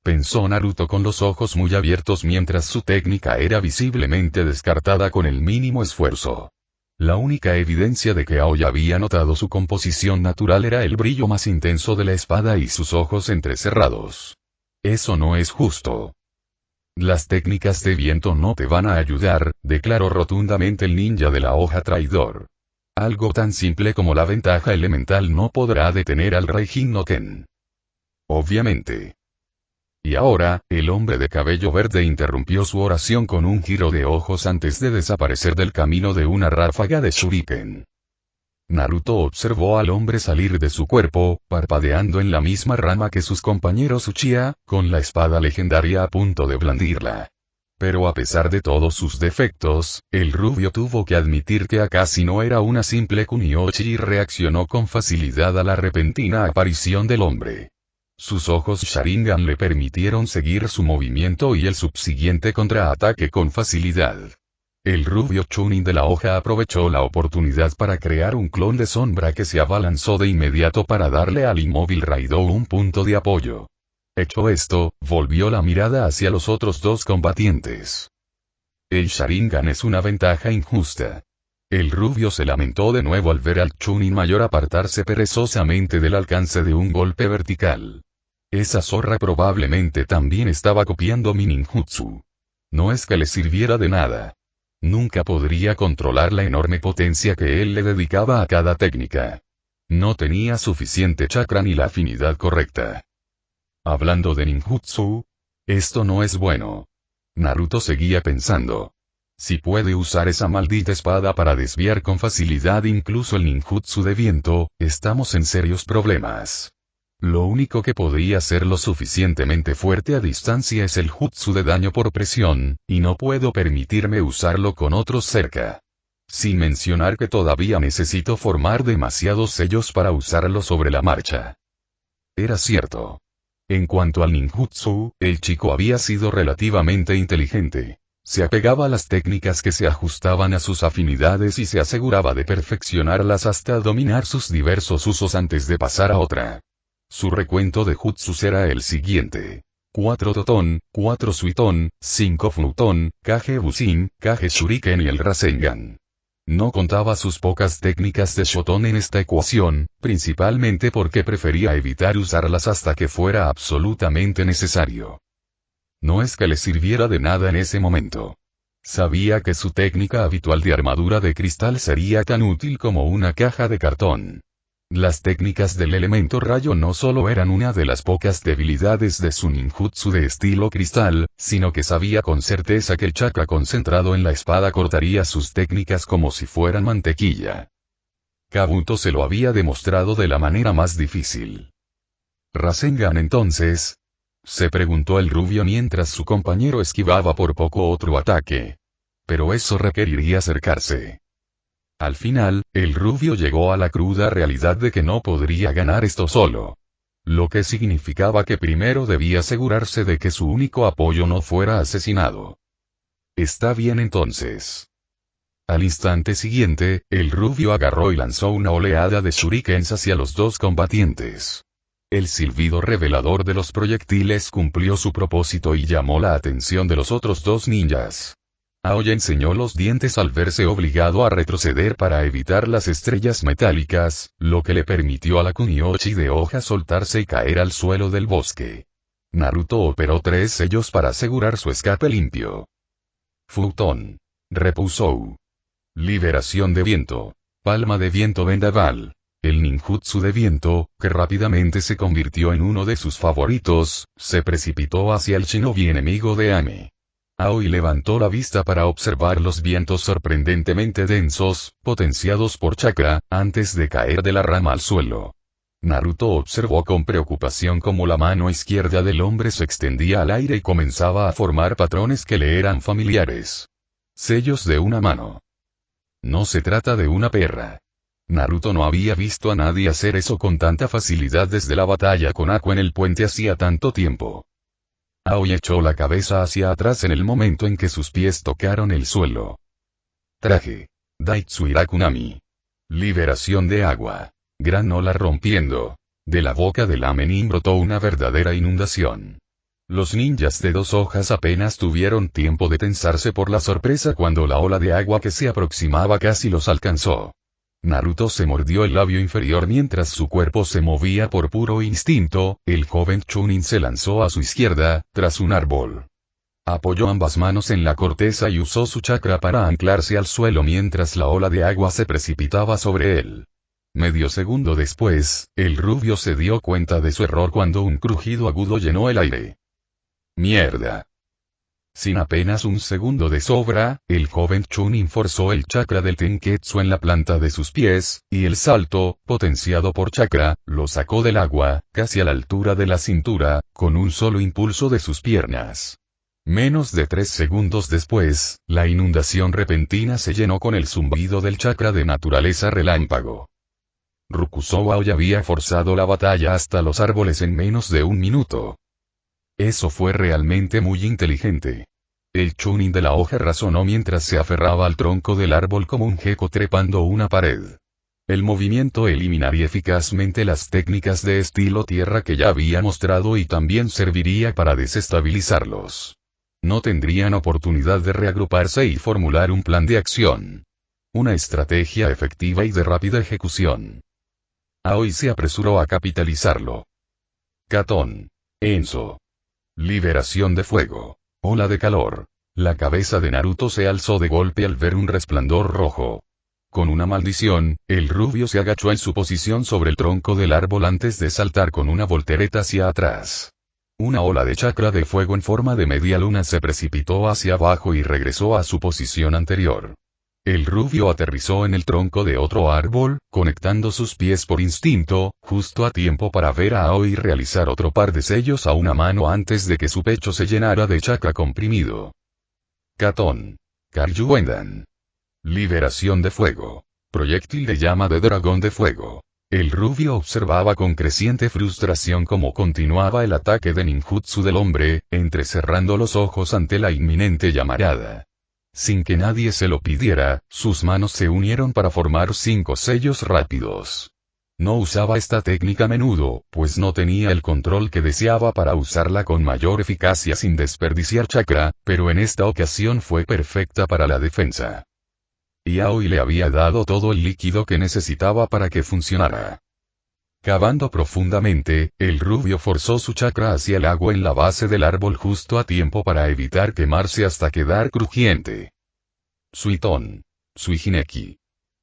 pensó Naruto con los ojos muy abiertos mientras su técnica era visiblemente descartada con el mínimo esfuerzo. La única evidencia de que Aoi había notado su composición natural era el brillo más intenso de la espada y sus ojos entrecerrados. Eso no es justo. Las técnicas de viento no te van a ayudar, declaró rotundamente el ninja de la hoja traidor. Algo tan simple como la ventaja elemental no podrá detener al Raijin no Ken. Obviamente. Y ahora, el hombre de cabello verde interrumpió su oración con un giro de ojos antes de desaparecer del camino de una ráfaga de shuriken. Naruto observó al hombre salir de su cuerpo, parpadeando en la misma rama que sus compañeros Uchiha, con la espada legendaria a punto de blandirla. Pero a pesar de todos sus defectos, el rubio tuvo que admitir que Akashi no era una simple Kunoichi y reaccionó con facilidad a la repentina aparición del hombre. Sus ojos Sharingan le permitieron seguir su movimiento y el subsiguiente contraataque con facilidad. El rubio Chunin de la hoja aprovechó la oportunidad para crear un clon de sombra que se abalanzó de inmediato para darle al inmóvil Raidou un punto de apoyo. Hecho esto, volvió la mirada hacia los otros dos combatientes. El Sharingan es una ventaja injusta. El rubio se lamentó de nuevo al ver al Chunin mayor apartarse perezosamente del alcance de un golpe vertical. Esa zorra probablemente también estaba copiando mi ninjutsu. No es que le sirviera de nada. Nunca podría controlar la enorme potencia que él le dedicaba a cada técnica. No tenía suficiente chakra ni la afinidad correcta. Hablando de ninjutsu, esto no es bueno. Naruto seguía pensando. Si puede usar esa maldita espada para desviar con facilidad incluso el ninjutsu de viento, estamos en serios problemas. Lo único que podría ser lo suficientemente fuerte a distancia es el jutsu de daño por presión, y no puedo permitirme usarlo con otros cerca. Sin mencionar que todavía necesito formar demasiados sellos para usarlo sobre la marcha. Era cierto. En cuanto al ninjutsu, el chico había sido relativamente inteligente. Se apegaba a las técnicas que se ajustaban a sus afinidades y se aseguraba de perfeccionarlas hasta dominar sus diversos usos antes de pasar a otra. Su recuento de jutsus era el siguiente. 4 Toton, 4 Suiton, 5 Futon, Kage Busin, Kage Shuriken y el Rasengan. No contaba sus pocas técnicas de Shoton en esta ecuación, principalmente porque prefería evitar usarlas hasta que fuera absolutamente necesario. No es que le sirviera de nada en ese momento. Sabía que su técnica habitual de armadura de cristal sería tan útil como una caja de cartón. Las técnicas del elemento rayo no solo eran una de las pocas debilidades de su ninjutsu de estilo cristal, sino que sabía con certeza que el chakra concentrado en la espada cortaría sus técnicas como si fueran mantequilla. Kabuto se lo había demostrado de la manera más difícil. ¿Rasengan entonces? Se preguntó el rubio mientras su compañero esquivaba por poco otro ataque. Pero eso requeriría acercarse. Al final, el rubio llegó a la cruda realidad de que no podría ganar esto solo. Lo que significaba que primero debía asegurarse de que su único apoyo no fuera asesinado. Está bien entonces. Al instante siguiente, el rubio agarró y lanzó una oleada de shurikens hacia los dos combatientes. El silbido revelador de los proyectiles cumplió su propósito y llamó la atención de los otros dos ninjas. Aoi enseñó los dientes al verse obligado a retroceder para evitar las estrellas metálicas, lo que le permitió a la Kunoichi de hoja soltarse y caer al suelo del bosque. Naruto operó 3 sellos para asegurar su escape limpio. Futon. Repusou. Liberación de viento. Palma de viento vendaval. El ninjutsu de viento, que rápidamente se convirtió en uno de sus favoritos, se precipitó hacia el shinobi enemigo de Ame. Aoi levantó la vista para observar los vientos sorprendentemente densos, potenciados por chakra, antes de caer de la rama al suelo. Naruto observó con preocupación cómo la mano izquierda del hombre se extendía al aire y comenzaba a formar patrones que le eran familiares. Sellos de una mano. No se trata de una perra. Naruto no había visto a nadie hacer eso con tanta facilidad desde la batalla con Ako en el puente hacía tanto tiempo. Aoi echó la cabeza hacia atrás en el momento en que sus pies tocaron el suelo. Traje. Daitsu Irakunami. Liberación de agua. Gran ola rompiendo. De la boca del Amenin brotó una verdadera inundación. Los ninjas de 2 hojas apenas tuvieron tiempo de tensarse por la sorpresa cuando la ola de agua que se aproximaba casi los alcanzó. Naruto se mordió el labio inferior mientras su cuerpo se movía por puro instinto. El joven Chunin se lanzó a su izquierda, tras un árbol. Apoyó ambas manos en la corteza y usó su chakra para anclarse al suelo mientras la ola de agua se precipitaba sobre él. Medio segundo después, el rubio se dio cuenta de su error cuando un crujido agudo llenó el aire. ¡Mierda! Sin apenas un segundo de sobra, el joven Chunin forzó el chakra del Tenketsu en la planta de sus pies, y el salto, potenciado por chakra, lo sacó del agua, casi a la altura de la cintura, con un solo impulso de sus piernas. Menos de 3 segundos después, la inundación repentina se llenó con el zumbido del chakra de naturaleza relámpago. Rokushou Aoi había forzado la batalla hasta los árboles en menos de 1 minuto. Eso fue realmente muy inteligente. El Chunin de la hoja razonó mientras se aferraba al tronco del árbol como un gecko trepando una pared. El movimiento eliminaría eficazmente las técnicas de estilo tierra que ya había mostrado y también serviría para desestabilizarlos. No tendrían oportunidad de reagruparse y formular un plan de acción. Una estrategia efectiva y de rápida ejecución. Aoi se apresuró a capitalizarlo. Katon. Enso. Liberación de fuego. Ola de calor. La cabeza de Naruto se alzó de golpe al ver un resplandor rojo. Con una maldición, el rubio se agachó en su posición sobre el tronco del árbol antes de saltar con una voltereta hacia atrás. Una ola de chakra de fuego en forma de media luna se precipitó hacia abajo y regresó a su posición anterior. El rubio aterrizó en el tronco de otro árbol, conectando sus pies por instinto, justo a tiempo para ver a Aoi realizar otro par de sellos a una mano antes de que su pecho se llenara de chakra comprimido. Katon. Karyuendan. Liberación de fuego. Proyectil de llama de dragón de fuego. El rubio observaba con creciente frustración cómo continuaba el ataque de ninjutsu del hombre, entrecerrando los ojos ante la inminente llamarada. Sin que nadie se lo pidiera, sus manos se unieron para formar 5 sellos rápidos. No usaba esta técnica a menudo, pues no tenía el control que deseaba para usarla con mayor eficacia sin desperdiciar chakra, pero en esta ocasión fue perfecta para la defensa. Y Aoi le había dado todo el líquido que necesitaba para que funcionara. Cavando profundamente, el rubio forzó su chakra hacia el agua en la base del árbol justo a tiempo para evitar quemarse hasta quedar crujiente. Suiton. Suijineki.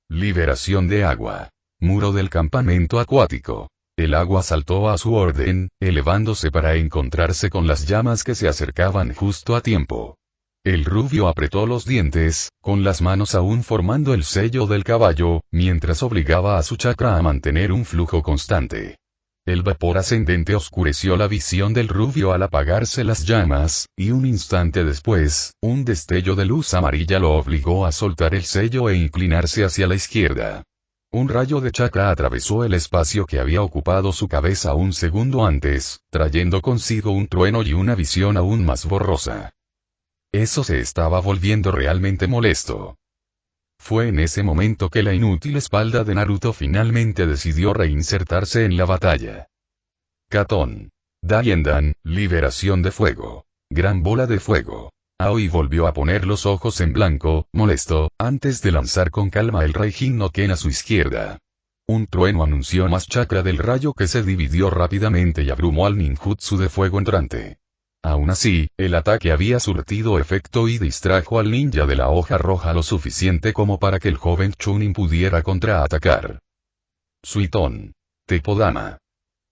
Liberación de agua. Muro del campamento acuático. El agua saltó a su orden, elevándose para encontrarse con las llamas que se acercaban justo a tiempo. El rubio apretó los dientes, con las manos aún formando el sello del caballo, mientras obligaba a su chakra a mantener un flujo constante. El vapor ascendente oscureció la visión del rubio al apagarse las llamas, y un instante después, un destello de luz amarilla lo obligó a soltar el sello e inclinarse hacia la izquierda. Un rayo de chakra atravesó el espacio que había ocupado su cabeza un segundo antes, trayendo consigo un trueno y una visión aún más borrosa. Eso se estaba volviendo realmente molesto. Fue en ese momento que la inútil espalda de Naruto finalmente decidió reinsertarse en la batalla. Katon. Dayendan, liberación de fuego. Gran bola de fuego. Aoi volvió a poner los ojos en blanco, molesto, antes de lanzar con calma el Raijin no Ken a su izquierda. Un trueno anunció más chakra del rayo que se dividió rápidamente y abrumó al ninjutsu de fuego entrante. Aún así, el ataque había surtido efecto y distrajo al ninja de la hoja roja lo suficiente como para que el joven Chunin pudiera contraatacar. Suiton. Tepodama.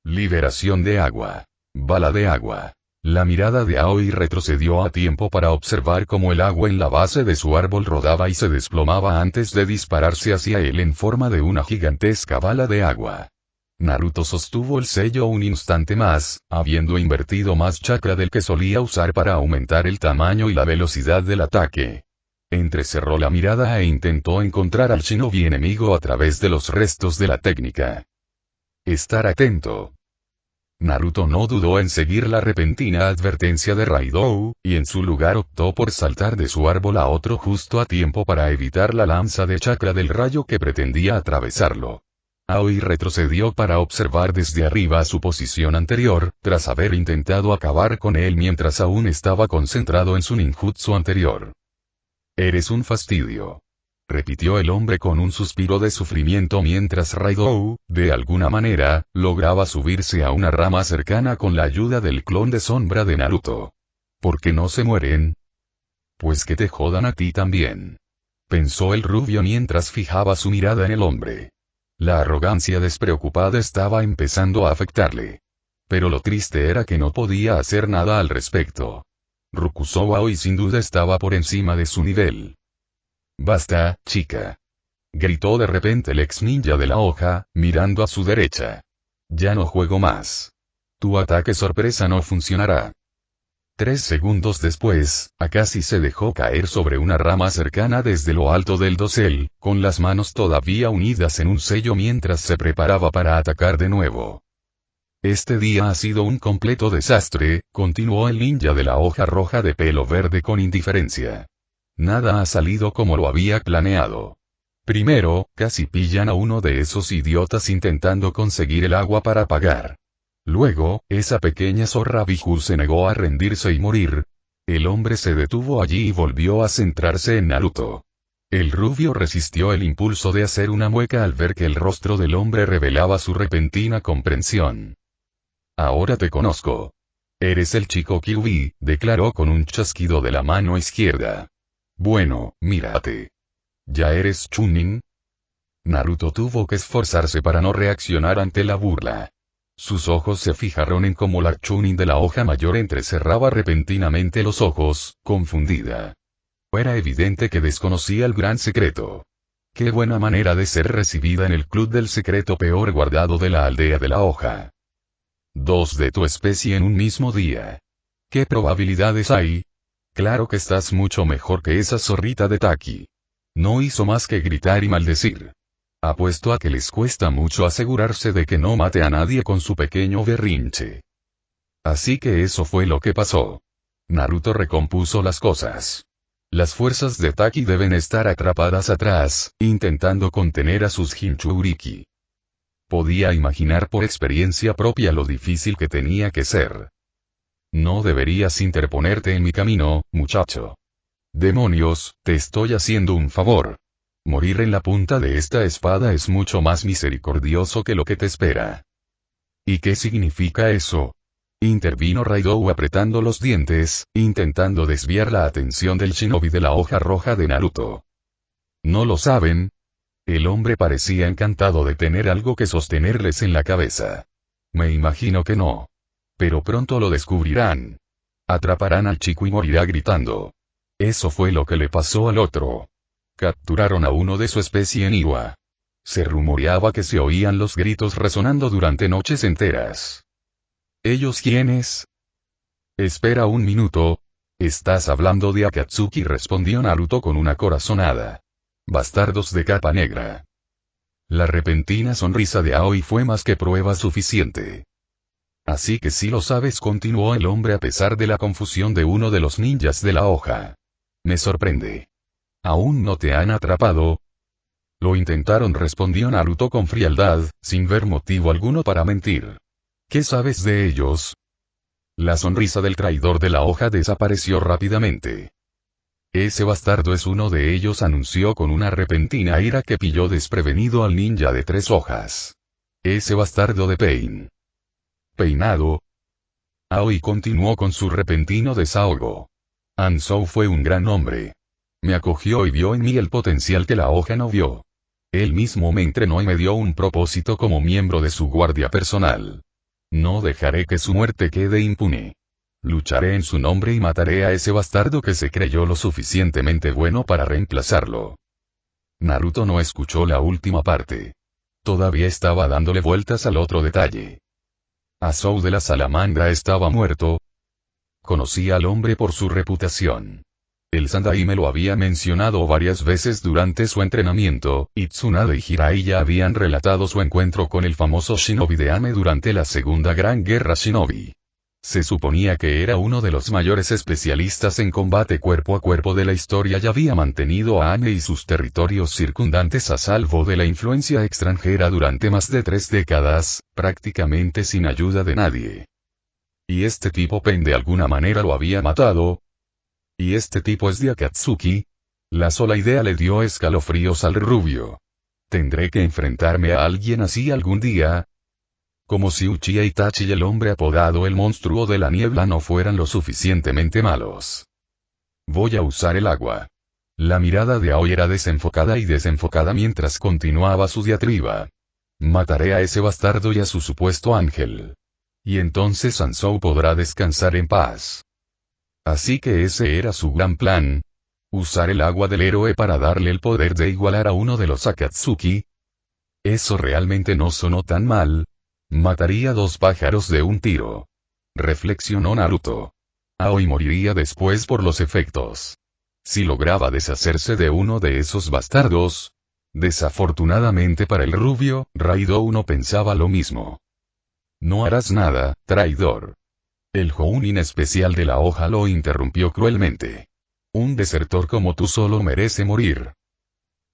Liberación de agua. Bala de agua. La mirada de Aoi retrocedió a tiempo para observar cómo el agua en la base de su árbol rodaba y se desplomaba antes de dispararse hacia él en forma de una gigantesca bala de agua. Naruto sostuvo el sello un instante más, habiendo invertido más chakra del que solía usar para aumentar el tamaño y la velocidad del ataque. Entrecerró la mirada e intentó encontrar al shinobi enemigo a través de los restos de la técnica. Estar atento. Naruto no dudó en seguir la repentina advertencia de Raidou, y en su lugar optó por saltar de su árbol a otro justo a tiempo para evitar la lanza de chakra del rayo que pretendía atravesarlo. Aoi retrocedió para observar desde arriba su posición anterior, tras haber intentado acabar con él mientras aún estaba concentrado en su ninjutsu anterior. Eres un fastidio. Repitió el hombre con un suspiro de sufrimiento mientras Raidou, de alguna manera, lograba subirse a una rama cercana con la ayuda del clon de sombra de Naruto. ¿Por qué no se mueren? Pues que te jodan a ti también. Pensó el rubio mientras fijaba su mirada en el hombre. La arrogancia despreocupada estaba empezando a afectarle. Pero lo triste era que no podía hacer nada al respecto. Rokushou Aoi sin duda estaba por encima de su nivel. Basta, chica. Gritó de repente el ex ninja de la hoja, mirando a su derecha. Ya no juego más. Tu ataque sorpresa no funcionará. 3 segundos después, Akashi se dejó caer sobre una rama cercana desde lo alto del dosel, con las manos todavía unidas en un sello mientras se preparaba para atacar de nuevo. Este día ha sido un completo desastre, continuó el ninja de la hoja roja de pelo verde con indiferencia. Nada ha salido como lo había planeado. Primero, casi pillan a uno de esos idiotas intentando conseguir el agua para pagar. Luego, esa pequeña zorra Biju se negó a rendirse y morir. El hombre se detuvo allí y volvió a centrarse en Naruto. El rubio resistió el impulso de hacer una mueca al ver que el rostro del hombre revelaba su repentina comprensión. Ahora te conozco. Eres el chico Kyuubi, declaró con un chasquido de la mano izquierda. Bueno, mírate. ¿Ya eres Chunin? Naruto tuvo que esforzarse para no reaccionar ante la burla. Sus ojos se fijaron en cómo la Chunin de la hoja mayor entrecerraba repentinamente los ojos, confundida. Era evidente que desconocía el gran secreto. Qué buena manera de ser recibida en el club del secreto peor guardado de la aldea de la hoja. 2 de tu especie en un mismo día. ¿Qué probabilidades hay? Claro que estás mucho mejor que esa zorrita de Taki. No hizo más que gritar y maldecir. Apuesto a que les cuesta mucho asegurarse de que no mate a nadie con su pequeño berrinche. Así que eso fue lo que pasó. Naruto recompuso las cosas. Las fuerzas de Taki deben estar atrapadas atrás, intentando contener a sus Jinchuriki. Podía imaginar por experiencia propia lo difícil que tenía que ser. No deberías interponerte en mi camino, muchacho. Demonios, te estoy haciendo un favor. Morir en la punta de esta espada es mucho más misericordioso que lo que te espera. ¿Y qué significa eso? Intervino Raidou apretando los dientes, intentando desviar la atención del shinobi de la hoja roja de Naruto. ¿No lo saben? El hombre parecía encantado de tener algo que sostenerles en la cabeza. Me imagino que no. Pero pronto lo descubrirán. Atraparán al chico y morirá gritando. Eso fue lo que le pasó al otro. Capturaron a uno de su especie en Iwa. Se rumoreaba que se oían los gritos resonando durante noches enteras. ¿Ellos quiénes? Espera un minuto. ¿Estás hablando de Akatsuki? Respondió Naruto con una corazonada. Bastardos de capa negra. La repentina sonrisa de Aoi fue más que prueba suficiente. Así que si lo sabes, continuó el hombre a pesar de la confusión de uno de los ninjas de la hoja. Me sorprende. ¿Aún no te han atrapado? Lo intentaron, respondió Naruto con frialdad, sin ver motivo alguno para mentir. ¿Qué sabes de ellos? La sonrisa del traidor de la hoja desapareció rápidamente. Ese bastardo es uno de ellos, anunció con una repentina ira que pilló desprevenido al ninja de 3 hojas. Ese bastardo de Pain. Peinado. Aoi continuó con su repentino desahogo. Ansou fue un gran hombre. Me acogió y vio en mí el potencial que la hoja no vio. Él mismo me entrenó y me dio un propósito como miembro de su guardia personal. No dejaré que su muerte quede impune. Lucharé en su nombre y mataré a ese bastardo que se creyó lo suficientemente bueno para reemplazarlo. Naruto no escuchó la última parte. Todavía estaba dándole vueltas al otro detalle. Asou de la salamandra estaba muerto. Conocía al hombre por su reputación. El Sandai me lo había mencionado varias veces durante su entrenamiento, y Tsunade y Jiraiya habían relatado su encuentro con el famoso shinobi de Ame durante la Segunda Gran Guerra Shinobi. Se suponía que era uno de los mayores especialistas en combate cuerpo a cuerpo de la historia y había mantenido a Ame y sus territorios circundantes a salvo de la influencia extranjera durante más de 3 décadas, prácticamente sin ayuda de nadie. ¿Y este tipo Pen de alguna manera lo había matado? ¿Y este tipo es de Akatsuki? La sola idea le dio escalofríos al rubio. ¿Tendré que enfrentarme a alguien así algún día? Como si Uchiha Itachi y el hombre apodado el monstruo de la niebla no fueran lo suficientemente malos. Voy a usar el agua. La mirada de Aoi era desenfocada mientras continuaba su diatriba. Mataré a ese bastardo y a su supuesto ángel. Y entonces Sansou podrá descansar en paz. Así que ese era su gran plan. Usar el agua del héroe para darle el poder de igualar a uno de los Akatsuki. Eso realmente no sonó tan mal. Mataría 2 pájaros de un tiro. Reflexionó Naruto. Aoi moriría después por los efectos. Si lograba deshacerse de uno de esos bastardos. Desafortunadamente para el rubio, Raidou no pensaba lo mismo. No harás nada, traidor. El Jounin especial de la hoja lo interrumpió cruelmente. Un desertor como tú solo merece morir.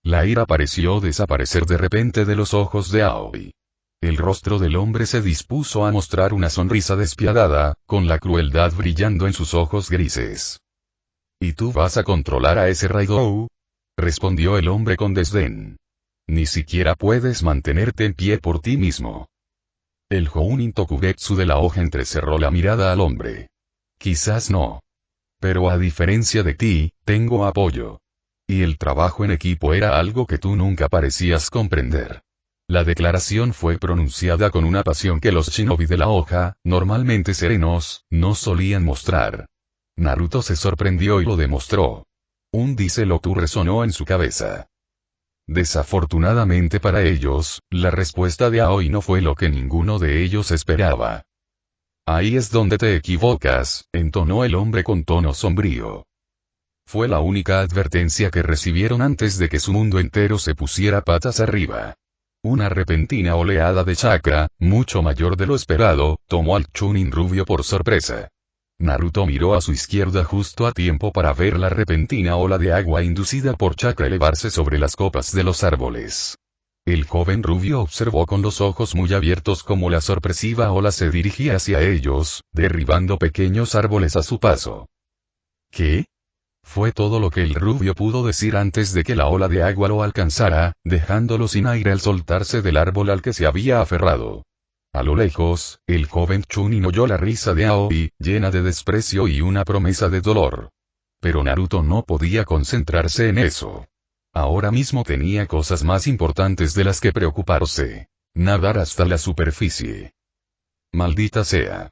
La ira pareció desaparecer de repente de los ojos de Aoi. El rostro del hombre se dispuso a mostrar una sonrisa despiadada, con la crueldad brillando en sus ojos grises. ¿Y tú vas a controlar a ese Raidou? Respondió el hombre con desdén. Ni siquiera puedes mantenerte en pie por ti mismo. El Jounin Tokubetsu de la hoja entrecerró la mirada al hombre. Quizás no. Pero a diferencia de ti, tengo apoyo. Y el trabajo en equipo era algo que tú nunca parecías comprender. La declaración fue pronunciada con una pasión que los shinobi de la hoja, normalmente serenos, no solían mostrar. Naruto se sorprendió y lo demostró. Un díselo tú resonó en su cabeza. Desafortunadamente para ellos, la respuesta de Aoi no fue lo que ninguno de ellos esperaba. Ahí es donde te equivocas, entonó el hombre con tono sombrío. Fue la única advertencia que recibieron antes de que su mundo entero se pusiera patas arriba. Una repentina oleada de chakra, mucho mayor de lo esperado, tomó al Chunin rubio por sorpresa. Naruto miró a su izquierda justo a tiempo para ver la repentina ola de agua inducida por chakra elevarse sobre las copas de los árboles. El joven rubio observó con los ojos muy abiertos cómo la sorpresiva ola se dirigía hacia ellos, derribando pequeños árboles a su paso. ¿Qué? Fue todo lo que el rubio pudo decir antes de que la ola de agua lo alcanzara, dejándolo sin aire al soltarse del árbol al que se había aferrado. A lo lejos, el joven Chunin oyó la risa de Aoi, llena de desprecio y una promesa de dolor. Pero Naruto no podía concentrarse en eso. Ahora mismo tenía cosas más importantes de las que preocuparse. Nadar hasta la superficie. Maldita sea.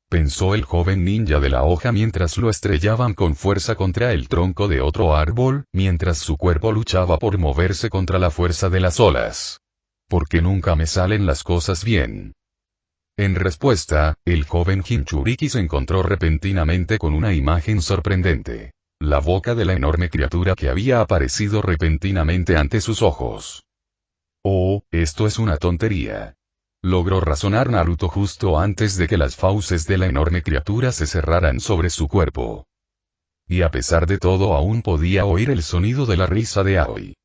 Pensó el joven ninja de la hoja mientras lo estrellaban con fuerza contra el tronco de otro árbol, mientras su cuerpo luchaba por moverse contra la fuerza de las olas. Porque nunca me salen las cosas bien. En respuesta, el joven Jinchuriki se encontró repentinamente con una imagen sorprendente. La boca de la enorme criatura que había aparecido repentinamente ante sus ojos. Oh, esto es una tontería. Logró razonar Naruto justo antes de que las fauces de la enorme criatura se cerraran sobre su cuerpo. Y a pesar de todo aún podía oír el sonido de la risa de Aoi.